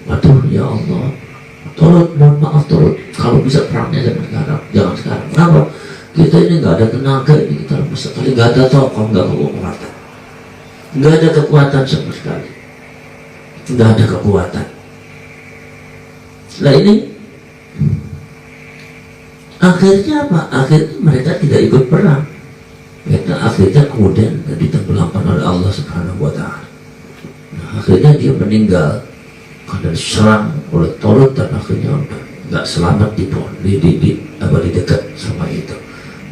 Aduh ya Allah, Tolut, mohon maaf Tolut, kalau bisa perangnya jangan sekarang. Kenapa? Kita ini nggak ada tenaga, ini kita lemes sekali, nggak ada tokoh, nggak ada kekuatan, nggak ada kekuatan sama sekali, nggak ada kekuatan. Nah ini akhirnya apa? Akhirnya mereka tidak ikut perang. Karena akhirnya kemudian ditenggelamkan oleh Allah Subhanahu wa Ta'ala. Nah, akhirnya dia meninggal karena diserang oleh Tolut, dan akhirnya nggak selamat di dekat sama itu.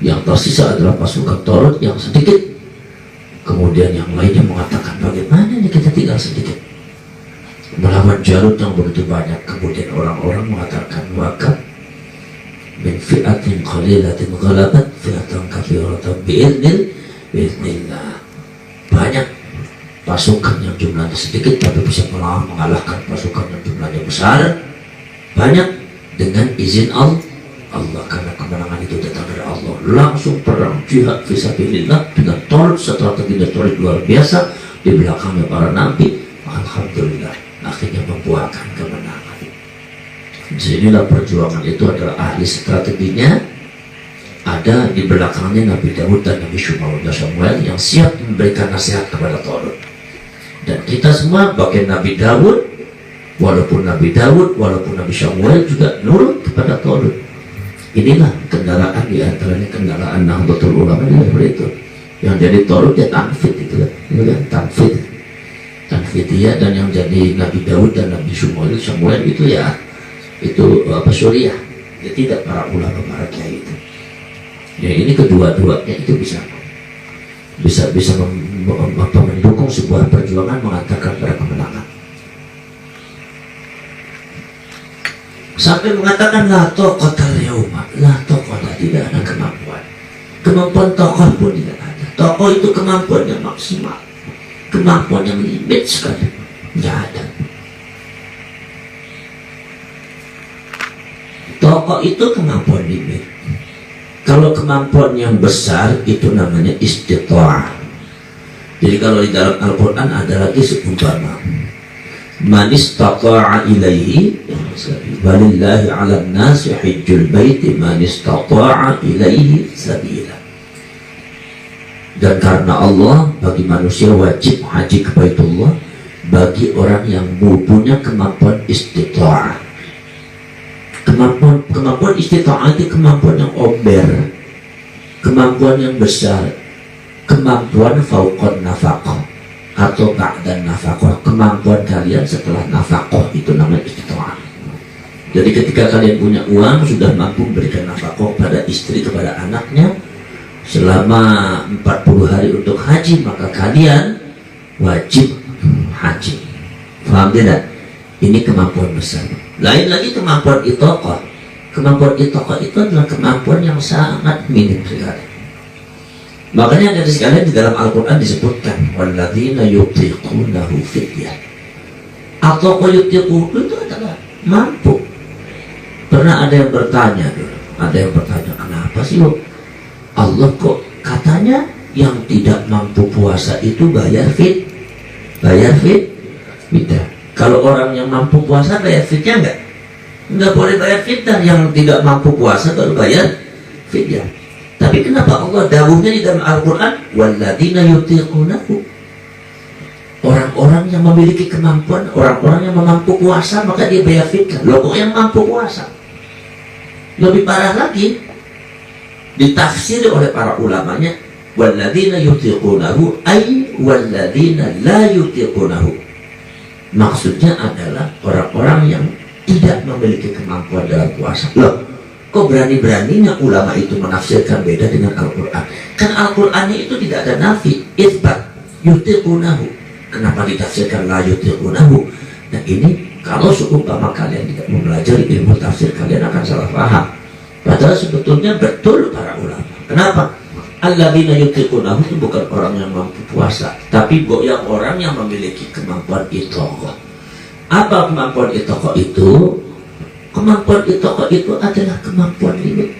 Yang tersisa adalah pasukan Tolut yang sedikit. Kemudian yang lainnya mengatakan, bagaimana ini kita tinggal sedikit melawan Jalut yang begitu banyak. Kemudian orang-orang mengatakan, maka min fi'atin qalilatin ghalabat fi'atan katsiratan bi'idznillah. Banyak pasukan yang jumlahnya sedikit tapi bisa mengalahkan pasukan yang jumlahnya besar banyak dengan izin Allah. Karena kemenangan itu datang dari Allah. Langsung perang jihad fisabilillah dengan Tolut, strategi Tolut luar biasa, di belakangnya para nabi. Alhamdulillah akhirnya membuahkan kemenangan. Inilah perjuangan itu adalah ahli strateginya ada di belakangnya Nabi Daud dan Nabi Samuel yang siap memberikan nasihat kepada Tolut. Dan kita semua bagian Nabi Daud, walaupun Nabi Samuel juga nurut kepada Tolut. Inilah kendaraan, di antaranya kendaraan Nahdlatul Ulama di level itu. Yang jadi Tolut ya tanfid itu kan, tanfid ya. Dan yang jadi Nabi Daud dan Nabi Samuel itu ya itu Suriah. Ya tidak para ulama, para kiai itu. Ya ini kedua-duanya itu bisa mendukung sebuah perjuangan mengantarkan pada kemenangan. Sampai mengatakan la taqatal yauma, la taqata, tidak ada kemampuan. Kemampuan tokoh pun tidak ada. Tokoh itu kemampuan yang maksimal, kemampuan yang limit sekali, tidak ada. Tokoh itu kemampuan limit. Kalau kemampuan yang besar itu namanya istita'ah. Jadi kalau di dalam Al-Quran ada lagi seumpama, man istata'a ilaihi walillahi 'alan nasi hajjul baiti man istata'a ilaihi sabila. Dan karena Allah, bagi manusia wajib haji ke Baitullah bagi orang yang punya kemampuan istita'ah. Kemampuan istita'ah itu kemampuan yang ober, kemampuan yang besar, kemampuan fauqan nafaqah atau ba'dan nafaqah, kemampuan kalian setelah nafaqah, itu namanya istita'ah. Jadi ketika kalian punya uang, sudah mampu memberikan nafaqah pada istri, kepada anaknya selama 40 hari untuk haji, maka kalian wajib haji. Paham tidak? Ini kemampuan besar. Lain lagi kemampuan itaqah. Kemampuan itaqah itu adalah kemampuan yang sangat minim sekali. Makanya dari sekalian di dalam Al-Quran disebutkan walladzina yutiqunahu fidyah. Atau yutiquhu itu adalah mampu. Pernah ada yang bertanya, kenapa sih Allah kok katanya yang tidak mampu puasa itu bayar fidyah. Kalau orang yang mampu puasa bayar fidyah enggak? Enggak boleh bayar fidyah. Yang tidak mampu puasa baru bayar fidyah. Tapi kenapa Allah dawuhnya di dalam Al-Quran walladzina yutiqunahu, orang-orang yang memiliki kemampuan, orang-orang yang mampu puasa maka dia bayar fidyah. Loh kok yang mampu puasa? Lebih parah lagi, ditafsir oleh para ulamanya walladzina yutiqunahu ay walladzina la yutiqunahu. Maksudnya adalah orang-orang yang tidak memiliki kemampuan dalam puasa. Loh, kok berani-beraninya ulama itu menafsirkan beda dengan Al-Quran? Kan Al-Qurannya itu tidak ada nafi, itsbat, yutiqunahu. Kenapa ditafsirkan la yutiqunahu? Nah ini kalau seumpama kalian tidak mempelajari ilmu tafsir, kalian akan salah paham. Padahal sebetulnya betul para ulama. Kenapa? Alladzina yutiqunahu itu bukan orang yang mampu puasa, tapi yang orang yang memiliki kemampuan itaqah. Apa kemampuan itaqah itu? Kemampuan itu adalah kemampuan limit.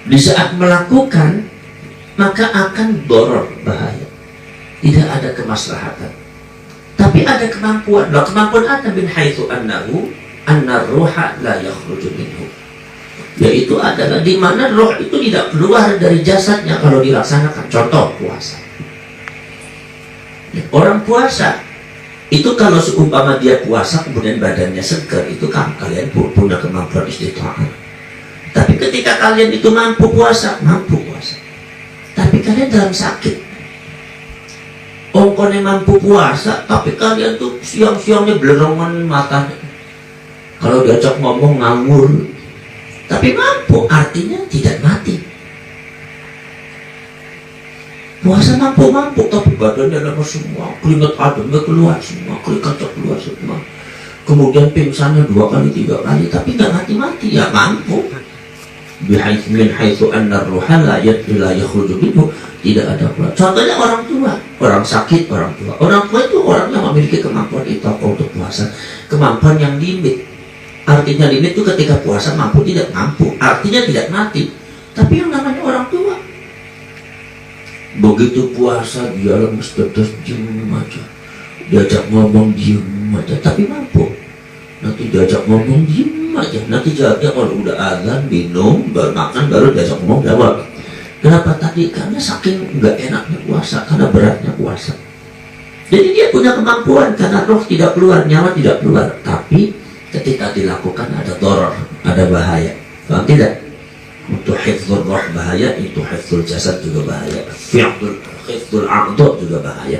Di saat melakukan, maka akan doror, bahaya. Tidak ada kemaslahatan. Tapi ada kemampuan. Nah, kemampuan ada min haitsu annahu anna ruha la yakhruju minhu. Yaitu adalah di mana roh itu tidak keluar dari jasadnya kalau dilaksanakan. Contoh puasa. Orang puasa itu kalau seumpama dia puasa kemudian badannya segar, itu kan kalian punya kemampuan istita'ah. Tapi ketika kalian itu mampu puasa. Tapi kalian dalam sakit. Ongkone mampu puasa, tapi kalian tuh siang-siangnya belerongan matanya. Kalau diajak ngomong ngawur. Tapi mampu, artinya tidak mati. Puasa mampu, tapi badannya lemas semua, keringat ademnya keluar semua, keringatnya keluar semua. Kemudian pingsannya 2 kali 3 kali, tapi nggak mati-mati, ya mampu. Min haitsu anna ruha la yakhruju minhu, tidak ada pula. Contohnya orang tua, orang sakit, orang tua. Orang tua itu orang yang memiliki kemampuan itu untuk puasa, kemampuan yang limit. Artinya limit itu ketika puasa mampu tidak mampu, artinya tidak mati. Tapi yang namanya orang tua, begitu puasa dia lemes terus diem aja, diajak ngomong diem aja, tapi mampu. Nanti diajak ngomong diem aja, nanti jawabnya kalau udah azan minum baru makan baru diajak ngomong jawab. Kenapa tadi? Karena saking nggak enaknya puasa, karena beratnya puasa. Jadi dia punya kemampuan karena roh tidak keluar, nyawa tidak keluar, tapi ketika dilakukan ada doror, ada bahaya. Paham tidak? Untuk hifdzul roh bahaya, itu hifdzul jasad juga bahaya. Hifdzul a'dha juga bahaya.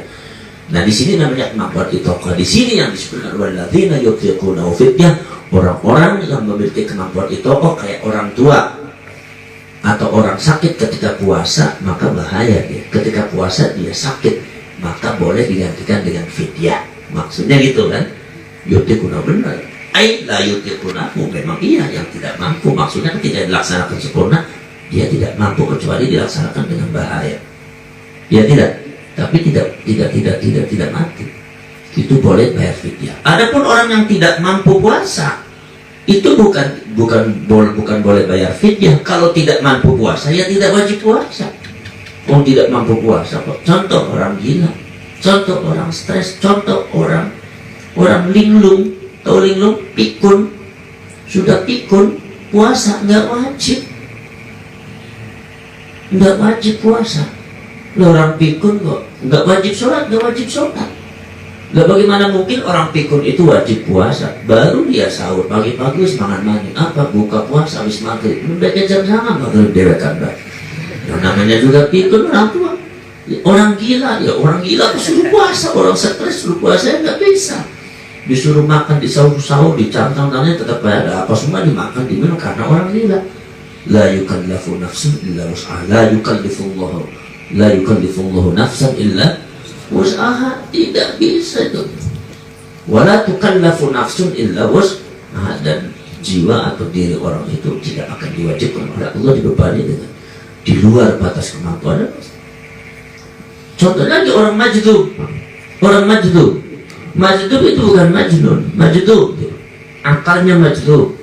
Nah, di sini namanya kemampuan itaqah. Di sini yang disebutkan walladzina yutiqunahu fidyah, orang-orang yang memiliki kemampuan itaqah kayak orang tua atau orang sakit ketika puasa, maka bahaya dia. Ketika puasa dia sakit, maka boleh digantikan dengan fidyah. Maksudnya gitu kan? Yutiqunahu benar. La yutiqunahu, memang iya yang tidak mampu, maksudnya tidak dilaksanakan sempurna, dia tidak mampu kecuali dilaksanakan dengan bahaya. Dia tidak, tapi tidak mati. Itu boleh bayar fidyah. Adapun orang yang tidak mampu puasa, itu bukan boleh bayar fidyah. Kalau tidak mampu puasa, ya tidak wajib puasa. Kalau tidak mampu puasa, contoh orang gila, contoh orang stres, contoh orang linglung. Tahu linglung? Pikun. Sudah pikun, puasa nggak wajib. Nggak wajib puasa. Orang pikun kok nggak wajib sholat, nggak wajib sholat. Nggak, bagaimana mungkin orang pikun itu wajib puasa? Baru dia sahur pagi-pagi semangat mandi. Apa buka puasa habis maghrib? Udah jam sama maghrib dewekan bah. Yang namanya juga pikun orang tua. Orang gila ya, orang gila suruh puasa, orang stres suruh puasa ya nggak bisa. Disuruh makan di sahur-sahur, di cangkang-cangkangnya tetap ada apa semua dimakan, diminum karena orang gila. La yukallifu nafsan illa wus'aha, la yukallifullahu nafsan illa wus'aha, tidak bisa itu. Wala tukallafu nafsun illa wus'aha, dan jiwa atau diri orang itu tidak akan diwajibkan oleh Allah dibebani dengan di luar batas kemampuan. Contohnya lagi orang majdub. Majdub itu bukan majnun, majdub akalnya majdub,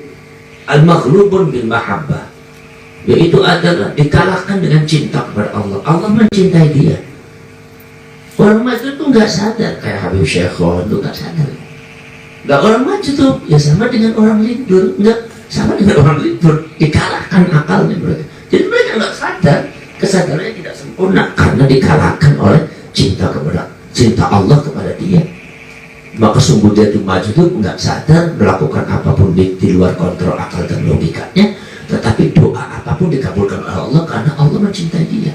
al-maghlubun bil mahabbah, yaitu adalah dikalahkan dengan cinta kepada Allah. Allah mencintai dia. Orang majdub itu nggak sadar, kayak Habib Syekhon itu nggak sadar. Nggak, orang majdub ya sama dengan orang lindur, nggak sama dengan orang lindur, dikalahkan akalnya mereka. Jadi mereka nggak sadar, kesadarannya tidak sempurna karena dikalahkan oleh cinta Allah kepada dia. Maka sungguh dia itu majdub, nggak sadar, melakukan apapun di luar kontrol akal dan logikanya, tetapi doa apapun dikabulkan oleh Allah karena Allah mencintai dia.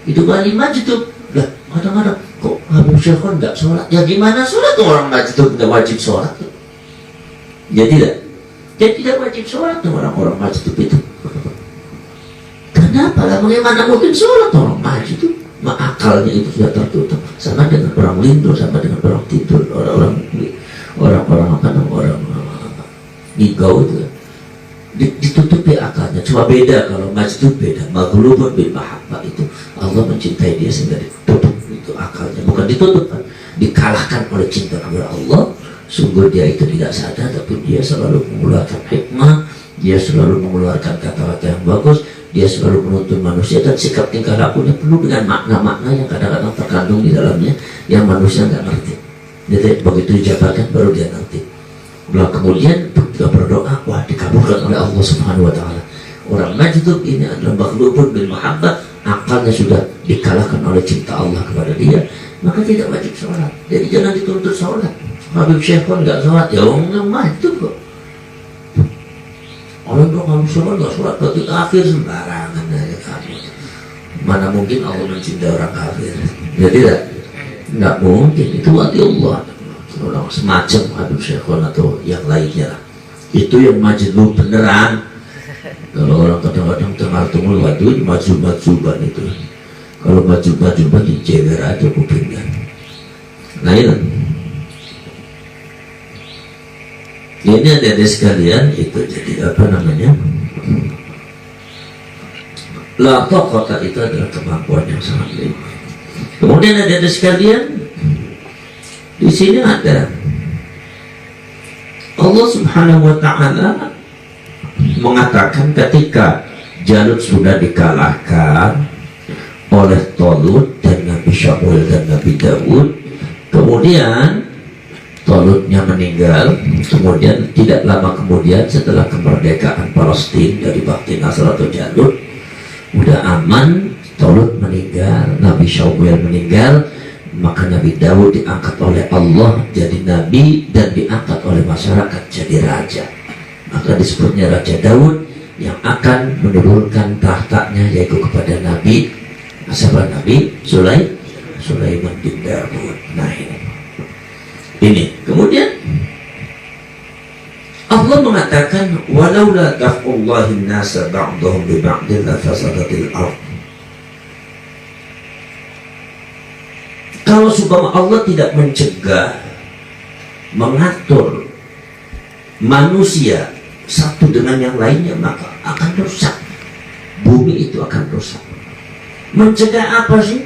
Itu wali majdub. Lah, kadang-kadang kok Habib Syekhon nggak sholat? Ya gimana sholat tuh, orang majdub nggak wajib sholat tuh? Ya tidak. Dia tidak wajib sholat tuh orang-orang majdub itu. Kenapa lah? Bagaimana mungkin sholat orang majdub? Akalnya itu sudah tertutup, sama dengan orang lindur, sama dengan orang tidur, orang ngigau itu ditutupi akalnya. Cuma beda, kalau majdub beda, maghlubun bil mahabbah itu Allah mencintai dia sehingga ditutup itu akalnya, bukan ditutup kan, dikalahkan oleh cinta kepada Allah, sungguh dia itu tidak sadar, tapi dia selalu mengeluarkan hikmah, dia selalu mengeluarkan kata-kata yang bagus, dia selalu menuntun manusia, dan sikap tingkah lakunya penuh dengan makna-makna yang kadang-kadang terkandung di dalamnya yang manusia nggak ngerti. Jadi begitu dijabarkan baru dia ngerti. Lalu kemudian ketika berdoa, wah dikabulkan oleh Allah Subhanahu Wa Taala. Orang majdzub ini adalah makhlukun bil mahabbah, akalnya sudah dikalahkan oleh cinta Allah kepada dia, maka tidak wajib sholat. Jadi jangan dituntut sholat. Habib Syekh pun nggak sholat, ya orang majdzub kok. Orang bilang kamu sholat nggak sholat berarti kafir, sembarangan aja kafir. Mana mungkin Allah mencintai orang kafir? Ya tidak, nggak mungkin. Itu wali Allah. Orang semacam Habib Syekh atau yang lainnya lah. Itu yang majdzub beneran. Kalau orang kadang-kadang tengah-tengah waduh maju-majuban itu. Kalau maju-majuban dijewer aja kupingnya. Nah ini ada sekalian itu jadi apa namanya? La taqata itu adalah kemampuan yang sangat baik. Kemudian ada sekalian di sini ada Allah Subhanahu Wa Taala mengatakan ketika Jalut sudah dikalahkan oleh Talut dan Nabi Syau'il dan Nabi Daud, kemudian Talutnya meninggal, kemudian tidak lama kemudian setelah kemerdekaan Palestina dari Bakti Nasr atau Jalut, udah aman, Talut meninggal, Nabi Syau'il meninggal, maka Nabi Daud diangkat oleh Allah jadi Nabi dan diangkat oleh masyarakat jadi Raja. Maka disebutnya Raja Daud yang akan menurunkan tahtanya yaitu kepada Nabi Sulaiman bin Daud. Nah ini kemudian Allah mengatakan walaula daf'ullahin nasa ba'dahum bi ba'din la fasadatil ardh. Kalau supaya Allah tidak mencegah, mengatur manusia satu dengan yang lainnya, maka akan rusak. Bumi itu akan rusak. Mencegah apa sih?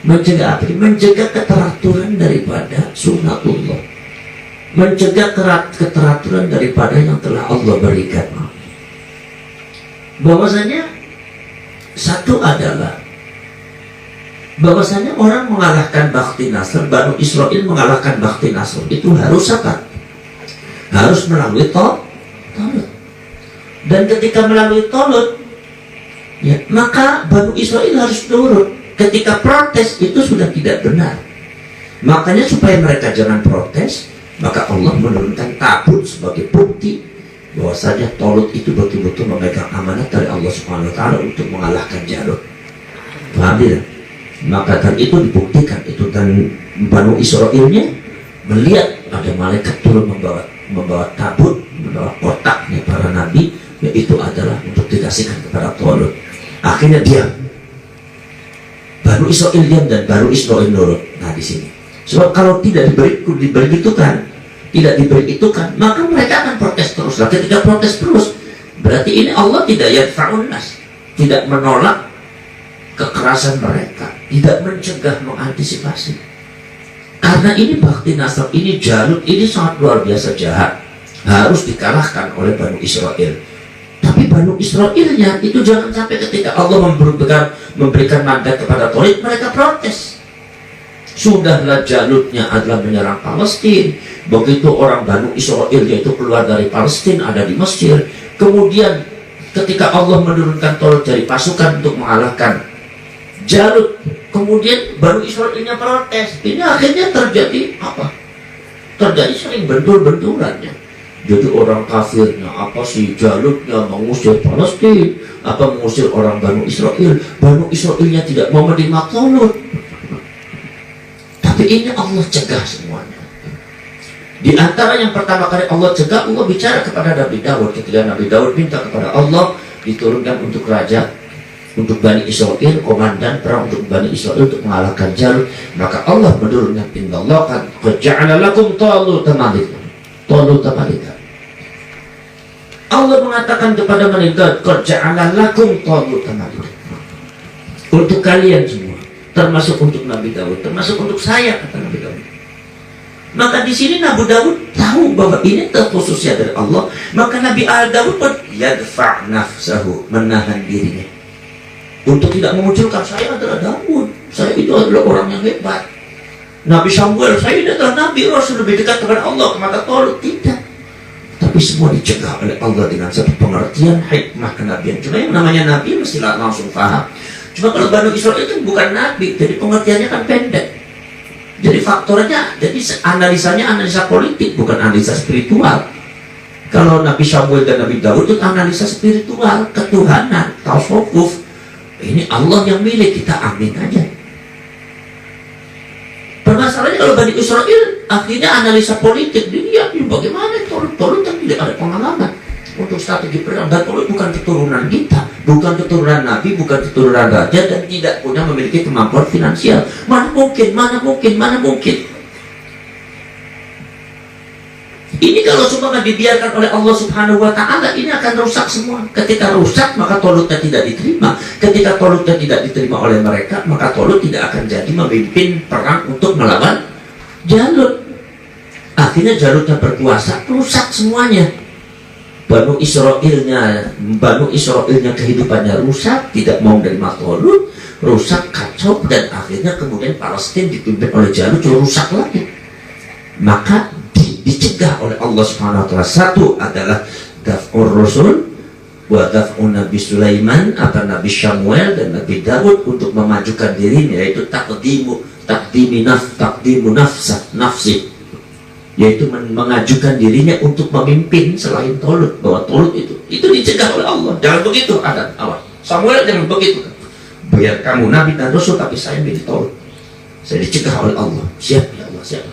Mencegah apa? Mencegah keteraturan daripada sunnatullah. Mencegah keteraturan daripada yang telah Allah berikan. Bahwasanya satu adalah bahwasanya orang mengalahkan Bakti Nasr, Banu Israel mengalahkan Bakti Nasr itu harus apa? Harus melalui Talut. Dan ketika melalui Talut, ya, maka Banu Israel harus turun. Ketika protes itu sudah tidak benar. Makanya supaya mereka jangan protes, maka Allah menurunkan tabut sebagai bukti bahwasanya Talut itu betul-betul memegang amanat dari Allah Subhanahu Wa Taala untuk mengalahkan Jalut. Paham tidak? Maka kan itu dibuktikan itu, dan Banu Israelnya melihat ada malaikat turun membawa tabut, membawa kotaknya para nabi, yaitu adalah untuk dikasihkan kepada Talut. Akhirnya diam, Banu Israel diam dan Banu Israel nurut. Nah di sini, sebab kalau tidak diberi itu kan, maka mereka akan protes terus. Nah, ketika protes terus, berarti ini Allah tidak yadfa'un nas, tidak menolak kekerasan mereka, tidak mencegah, mengantisipasi. Karena ini Bakti Nasr, ini Jalut, ini sangat luar biasa jahat, harus dikalahkan oleh Banu Israel. Tapi Banu Israelnya itu jangan sampai ketika Allah memberikan mandat kepada Talut, mereka protes. Sudahlah Jalutnya adalah menyerang Palestina, begitu orang Banu Israel yaitu keluar dari Palestina ada di Mesir, kemudian ketika Allah menurunkan Talut dari pasukan untuk mengalahkan Jalut, kemudian Banu Israelnya protes. Ini akhirnya terjadi apa? Terjadi sering bentur-benturannya. Jadi orang kafirnya apa sih, Jalutnya mengusir Palestina, apa mengusir orang Banu Israel. Banu Israelnya tidak mau menerima Talut. Tapi ini Allah cegah semuanya. Di antara yang pertama kali Allah cegah, Allah bicara kepada Nabi Daud ketika Nabi Daud minta kepada Allah diturunkan untuk raja untuk Bani Israel, komandan perang untuk Bani Israel untuk mengalahkan Jalut, maka Allah menurunkan innallaha qad ja'ala lakum Taluta malika. Allah mengatakan kepada mereka, qad ja'ala lakum Taluta malika. Untuk kalian semua, termasuk untuk Nabi Daud, termasuk untuk saya, kata Nabi Daud. Maka di sini Nabi Daud tahu bahwa ini terkhususnya dari Allah. Maka Nabi Daud pun yadfa' nafsahu, menahan dirinya untuk tidak memunculkan saya adalah Daud, saya itu adalah orang yang hebat. Nabi Samuel, saya ini adalah Nabi Rasul lebih dekat dengan Allah, kemata Tolut, tidak. Tapi semua dicegah oleh Allah dengan satu pengertian hikmah kenabian. Cuma yang namanya Nabi mestilah langsung paham. Cuma kalau Bani Israel itu bukan Nabi, jadi pengertiannya kan pendek. Jadi faktornya, jadi analisanya analisa politik, bukan analisa spiritual. Kalau Nabi Samuel dan Nabi Daud itu analisa spiritual, ketuhanan, tasawuf. Ini Allah yang milik, kita amin aja. Permasalahannya kalau Bani Israel akhirnya analisa politik, dilihat bagaimana Tolut yang tidak ada pengalaman untuk strategi perang. Dan Tolut bukan keturunan kita, bukan keturunan Nabi, bukan keturunan raja, dan tidak punya memiliki kemampuan finansial. Mana mungkin. Ini kalau semua dibiarkan oleh Allah Subhanahu wa Ta'ala, ini akan rusak semua. Ketika rusak, maka Tolutnya tidak diterima. Ketika Tolutnya tidak diterima oleh mereka, maka Tolut tidak akan jadi memimpin perang untuk melawan Jalut. Akhirnya Jalutnya berkuasa, rusak semuanya. Banu Israelnya kehidupannya rusak, tidak mau menerima Tolut, rusak, kacau, dan akhirnya kemudian Palestina dipimpin oleh Jalut, rusak lagi. Maka dicegah oleh Allah Subhanahu wa Ta'ala. Satu adalah daf'ur Rasul wa daf'un Nabi Sulaiman atau Nabi Samuel dan Nabi Daud untuk memajukan dirinya, yaitu takdimu nafsi, yaitu mengajukan dirinya untuk memimpin selain Tolut, bahwa Tolut itu dicegah oleh Allah. Jangan begitu, ada awal Samuel, jangan begitu, biar kamu Nabi dan Rasul tapi saya milih Tolut, saya dicegah oleh Allah. Siap ya Allah, siap.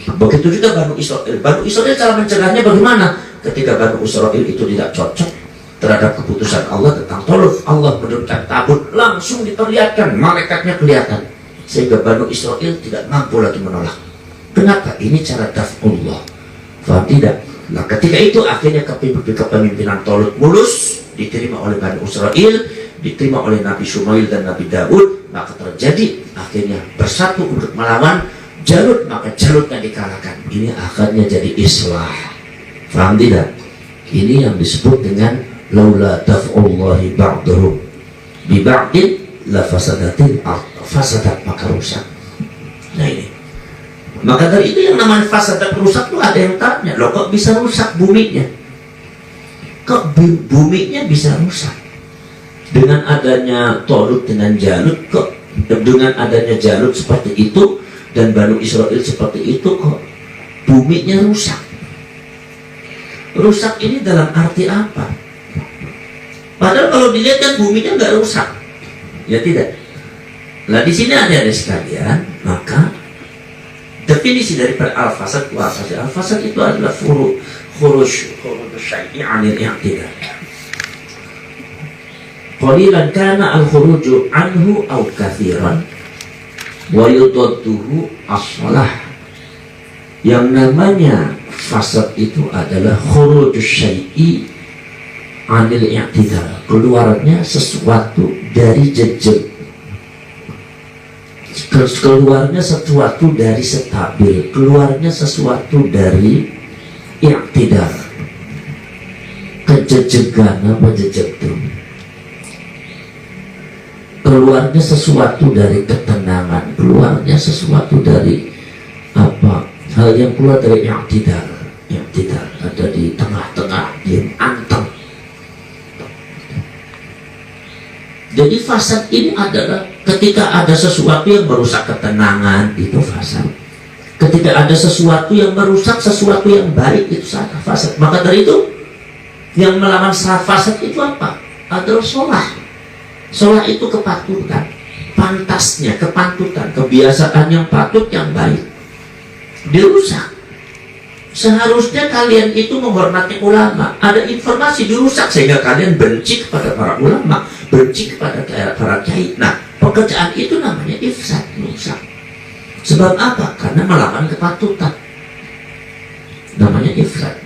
Begitu juga Banu Israel. Banu Israel cara mencegahnya bagaimana? Ketika Banu Israel itu tidak cocok terhadap keputusan Allah tentang Tolut, Allah menurunkan tabut, langsung diperlihatkan, malaikatnya kelihatan, sehingga Banu Israel tidak mampu lagi menolak. Kenapa? Ini cara daf'ullah. Faham tidak? Nah ketika itu akhirnya kepemimpinan Tolut mulus, diterima oleh Banu Israel, diterima oleh Nabi Samuel dan Nabi Daud. Maka terjadi akhirnya bersatu untuk melawan Jalut, maka Jalutnya dikalahkan. Ini akhirnya jadi islah. Faham tidak? Ini yang disebut dengan laula daf'ullahi ba'dahum bi ba'din la fasadatil ard, fasadat maka rusak. Nah ini, maka dari itu yang namanya fasadat rusak itu ada yang tanya, loh kok bisa rusak buminya? Kok buminya bisa rusak? Dengan adanya Tolut dengan Jalut, kok dengan adanya Jalut seperti itu dan Banu Israel seperti itu, kok buminya rusak? Rusak ini dalam arti apa? Padahal kalau dilihat kan buminya nggak rusak, ya tidak. Nah di sini ada sekalian, maka definisi dari al-fasad itu apa sih? Al-fasad itu adalah khuruj syai'i 'anil i'tidal. Qalilan kana al-khuruju anhu aw kathiran wa yudadduhu as-salah. Yang namanya fasad itu adalah khuruj syai'i 'anil i'tidal, keluarnya sesuatu dari jejak, keluarnya sesuatu dari stabil, keluarnya sesuatu dari i'tidal, kejejegan apa jejak itu, keluarnya sesuatu dari ketenangan, keluarnya sesuatu dari apa, hal yang keluar dari i'tidal. I'tidal ada di tengah-tengah, yang anteng. Jadi fasad ini adalah ketika ada sesuatu yang merusak ketenangan, itu fasad. Ketika ada sesuatu yang merusak sesuatu yang baik, itu fasad. Maka dari itu yang melawan fasad itu apa? Adalah sholah. Sholah itu kepatutan, pantasnya, kepantutan, kebiasaan yang patut, yang baik dirusak. Seharusnya kalian itu menghormati ulama, ada informasi dirusak sehingga kalian benci kepada para ulama, benci kepada para kiai. Nah, pekerjaan itu namanya ifsad, rusak. Sebab apa? Karena melawan kepatutan. Namanya ifsad.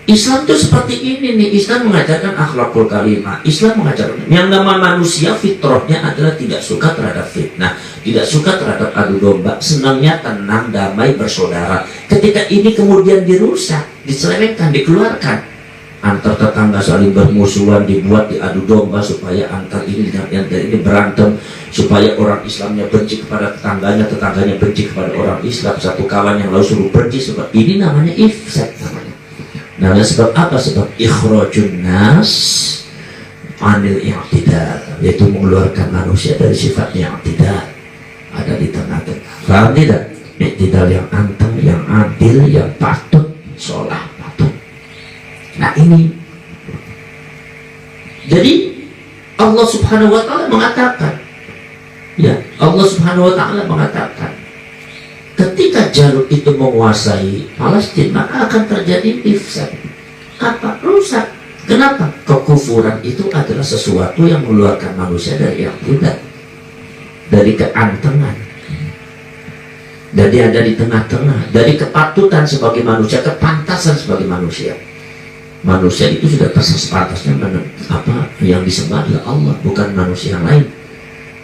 Islam itu seperti ini nih. Islam mengajarkan akhlakul karimah. Islam mengajarkan yang nama manusia fitrahnya adalah tidak suka terhadap fitnah, tidak suka terhadap adu domba, senangnya tenang, damai, bersaudara. Ketika ini kemudian dirusak, diselewengkan, dikeluarkan, antar tetangga saling bermusuhan, dibuat diadu domba supaya antar ini dengan yang ini berantem, supaya orang Islamnya benci kepada tetangganya, tetangganya benci kepada orang Islam, satu kawan yang lalu suruh benci. Sebab ini namanya ifsad namanya. Namanya sebab apa? Sebab ikhrajun nas anil i'tidal, yaitu mengeluarkan manusia dari sifat yang tidak ada di tengah-tengah. Paham tidak? I'tidal yang anteng, yang adil, yang patut, sholah patut. Nah ini, jadi Allah Subhanahu Wa Taala mengatakan, ya Allah Subhanahu Wa Taala mengatakan, ketika Jalut itu menguasai Palestina maka akan terjadi ifsad. Apa? Rusak. Kenapa? Kekufuran itu adalah sesuatu yang mengeluarkan manusia dari yang tidak, dari keantengan, dari ada di tengah-tengah, dari kepatutan sebagai manusia, kepantasan sebagai manusia. Manusia itu sudah sepantasnya apa yang disembah adalah Allah, bukan manusia yang lain.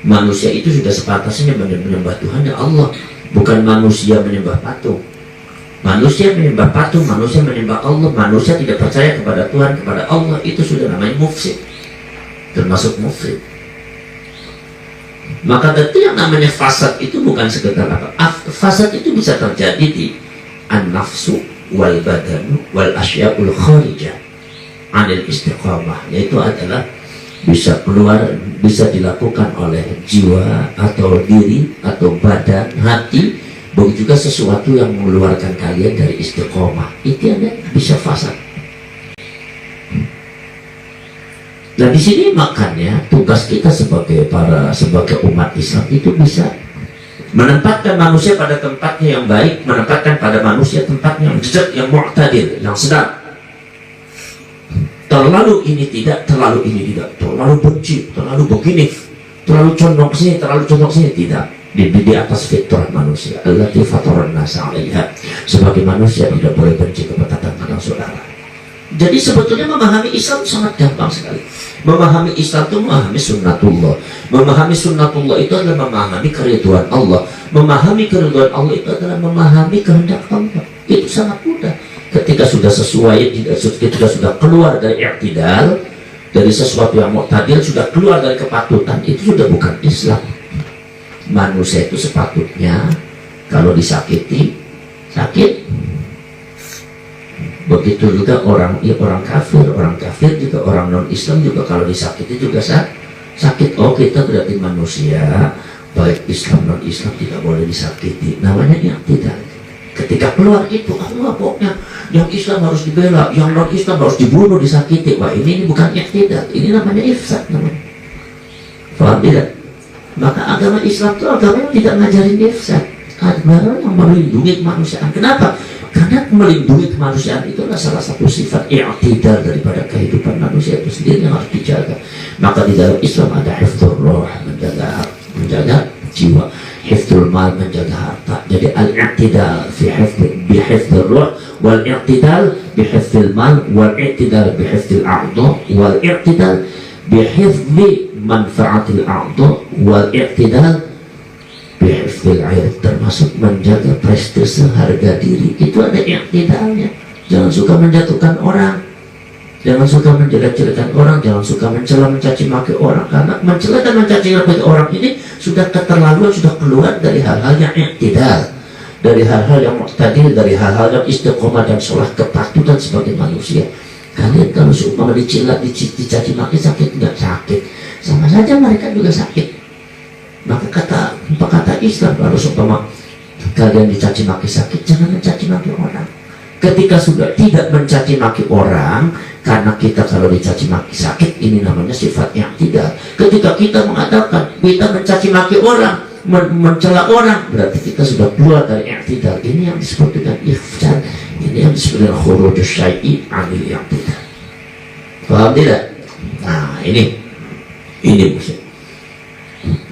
Manusia itu sudah sepantasnya menyembah Tuhan ya Allah, bukan manusia menyembah patung. Manusia menyembah patung, manusia menyembah Allah, manusia tidak percaya kepada Tuhan, kepada Allah, itu sudah namanya mufsid, termasuk mufsid. Maka tentu yang namanya fasad itu bukan sekedar apa. Fasad itu bisa terjadi di an-nafsu wal badanu wal asyaul kharijah anil istiqamah, yaitu adalah bisa keluar, bisa dilakukan oleh jiwa atau diri atau badan, hati, begitu juga sesuatu yang mengeluarkan kalian dari istiqamah. Itu yang bisa fasad. Nah di sini makanya tugas kita sebagai umat Islam itu bisa menempatkan manusia pada tempatnya yang baik, menempatkan pada manusia tempatnya yang jejak, yang mu'tadil, yang sedang. Terlalu ini tidak, terlalu ini tidak, terlalu benci, terlalu begini, terlalu condong sini, terlalu condong sini, tidak. Di atas fitrah manusia, allati fataran nasa 'alaiha. Sebagai manusia tidak boleh benci kepada tetangga saudara. Jadi sebetulnya memahami Islam sangat gampang sekali. Memahami Islam itu memahami sunnatullah. Memahami sunnatullah itu adalah memahami keridhaan Allah. Memahami keridhaan Allah itu adalah memahami kehendak Allah. Itu sangat mudah. Ketika sudah sesuai, ketika sudah keluar dari i'tidal, dari sesuatu yang mu'tadil, sudah keluar dari kepatutan, itu sudah bukan Islam. Manusia itu sepatutnya kalau disakiti, sakit. Begitu juga orang kafir juga, orang non Islam juga kalau disakiti juga sakit. Oh kita berarti manusia baik Islam non Islam tidak boleh disakiti. Namanya yang tidak. Ketika keluar itu Allah pokoknya yang Islam harus dibela, yang non Islam harus dibunuh, disakiti. Wah ini bukan yang tidak, ini namanya ifsad namanya. Paham tidak? Maka agama Islam itu agama yang tidak ngajarin ifsad, agama yang melindungi kemanusiaan. Kenapa? Karena melindungi kemanusiaan itu adalah salah satu sifat i'tidal daripada kehidupan manusia itu sendiri yang harus dijaga. Maka di dalam Islam ada hifdzur ruh, menjaga jiwa, hifdzul mal, menjaga harta. Jadi al-i'tidal bi hifdzur ruh, wal i'tidal bi hifdzil mal, wal i'tidal bi hifdzil a'dha, wal i'tidal bi hifdzi manfaatil a'dha, wal i'tidal bihifdzil air, termasuk menjaga prestise harga diri. Itu ada i'tidalnya. Jangan suka menjatuhkan orang, jangan suka menjelek-jelekan orang, jangan suka mencela mencaci maki orang, karena mencela dan mencaci maki orang ini sudah keterlaluan, sudah keluar dari hal-hal yang i'tidal, dari hal-hal yang mu'tadil, dari hal-hal yang istiqomah dan sholah kepatutan sebagai manusia. Kalian kalau seumpama dicela, dicaci maki sakit nggak? Sakit, sama saja mereka juga sakit. Maka kata Islam, kalau seumpama kalian dicaci maki sakit, jangan mencaci maki orang. Ketika sudah tidak mencaci maki orang, karena kita kalau dicaci maki sakit, ini namanya sifat yang tidak. Ketika kita mengatakan kita mencaci maki orang, mencela orang, berarti kita sudah keluar dari i'tidal. Ini yang disebut dengan ifsad, ini yang disebut dengan khurujus syai'i anil i'tidal. Paham tidak? Nah ini maksudnya.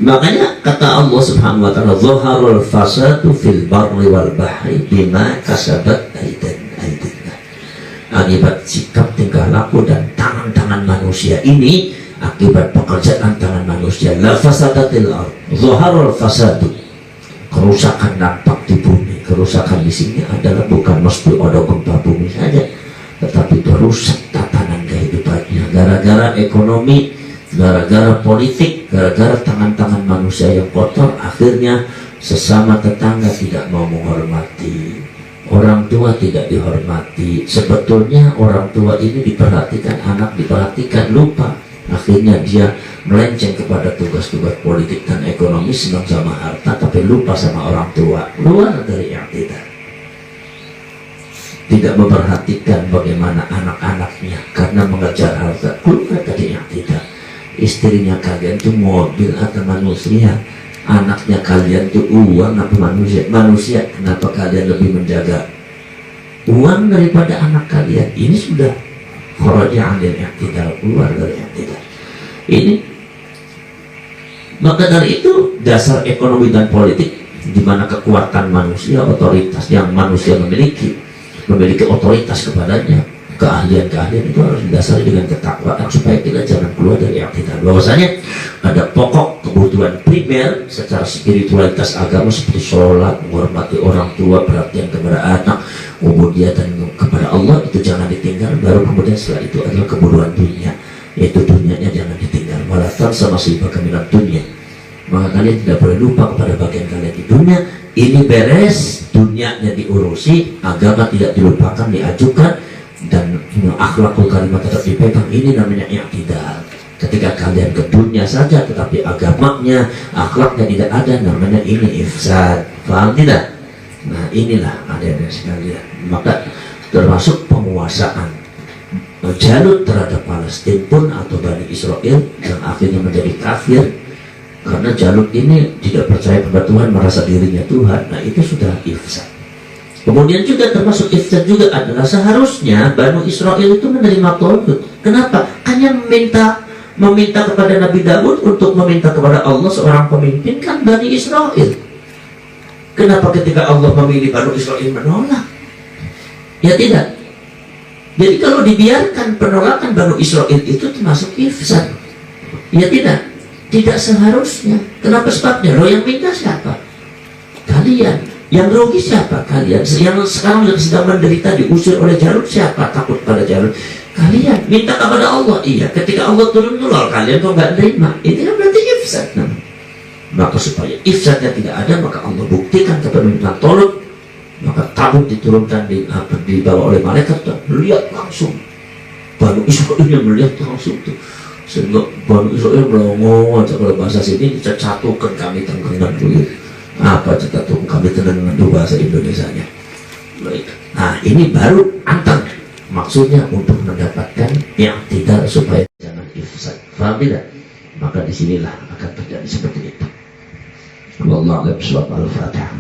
Makanya kata Allah Subhanahu wa taala, "Zaharul fasadu fil barri wal bahri bima kasabat aydin." akibat sikap tingkah laku dan tangan-tangan manusia ini, akibat pekerjaan tangan manusia, la fasadatil ardh, zaharul fasadu, kerusakan nampak di bumi. Kerusakan di sini adalah bukan mesti ada gempa bumi saja, tetapi itu rusak tatanan kehidupannya gara-gara ekonomi, gara-gara politik, gara-gara tangan-tangan manusia yang kotor. Akhirnya sesama tetangga tidak mau menghormati, orang tua tidak dihormati. Sebetulnya orang tua ini diperhatikan, anak diperhatikan, lupa. Akhirnya dia melenceng kepada tugas-tugas politik dan ekonomi, senang sama harta tapi lupa sama orang tua. Luar dari i'tidal, tidak memperhatikan bagaimana anak-anaknya karena mengejar harta. Keluar dari i'tidal. Istrinya kalian tuh mobil atau manusia, anaknya kalian tuh uang atau manusia. Manusia, kenapa kalian lebih menjaga uang daripada anak kalian? Ini sudah kharaja 'anil i'tidal, keluar dari i'tidal. Ini maka dari itu dasar ekonomi dan politik, di mana kekuatan manusia, otoritas yang manusia memiliki otoritas kepadanya, keahlian-keahlian itu harus didasari dengan ketakwaan supaya kita jangan keluar dari i'tidal. Bahwasanya ada pokok kebutuhan primer secara spiritualitas agama seperti sholat, menghormati orang tua, perhatian kepada anak, kemudian dan kepada Allah, itu jangan ditinggal. Baru kemudian setelah itu adalah kebutuhan dunia, yaitu dunianya jangan ditinggal. Walatan sama sibaka minat dunia, maka kalian tidak boleh lupa kepada bagian kalian di dunia. Ini beres, dunianya diurusi, agama tidak dilupakan, diajukan, dan akhlakul kalimat tetap dipegang. Ini namanya i'tidal. Ketika kalian ke dunia saja tetapi agamanya, akhlaknya tidak ada, namanya ini ifsad. Paham tidak? Nah inilah adik-adik sekalian. Maka termasuk penguasaan Jalut terhadap Palestina pun atau Bani Israel yang akhirnya menjadi kafir karena Jalut ini tidak percaya kepada Tuhan, merasa dirinya Tuhan. Nah itu sudah ifsad. Kemudian juga termasuk ifsad juga adalah seharusnya Bani Israel itu menerima Talut. Kenapa? Hanya meminta kepada Nabi Daud untuk meminta kepada Allah seorang pemimpin, kan Bani Israel. Kenapa ketika Allah memilih Bani Israel menolak? Ya tidak. Jadi kalau dibiarkan penolakan Bani Israel itu termasuk ifsad. Ya tidak. Tidak seharusnya. Kenapa sebabnya? Lo yang minta siapa? Kalian. Yang rugi siapa? Kalian. Yang sekarang sedang menderita diusir oleh Jalut siapa? Takut pada Jalut. Kalian. Minta kepada Allah. Iya. Ketika Allah turun nolak, kalian kok nggak terima. Ini kan berarti ifsad. Maka supaya ifsadnya tidak ada, maka Allah buktikan kepemimpinan Talut. Maka tabut diturunkan dibawa oleh malaikat, dan melihat langsung Bani Israel yang melihat langsung tuh, sehingga Bani Israel melongo aja. Kalau bahasa sini cecatukan kami tenggelam dulu. Apa cecatukan kami tenggelam itu bahasa Indonesianya. Nah ini baru anteng, maksudnya untuk mendapatkan yang tidak supaya jangan ifsad. Faham tidak? Maka disinilah akan terjadi seperti itu. Wallahu a'lam bishawab. Al-Fatihah.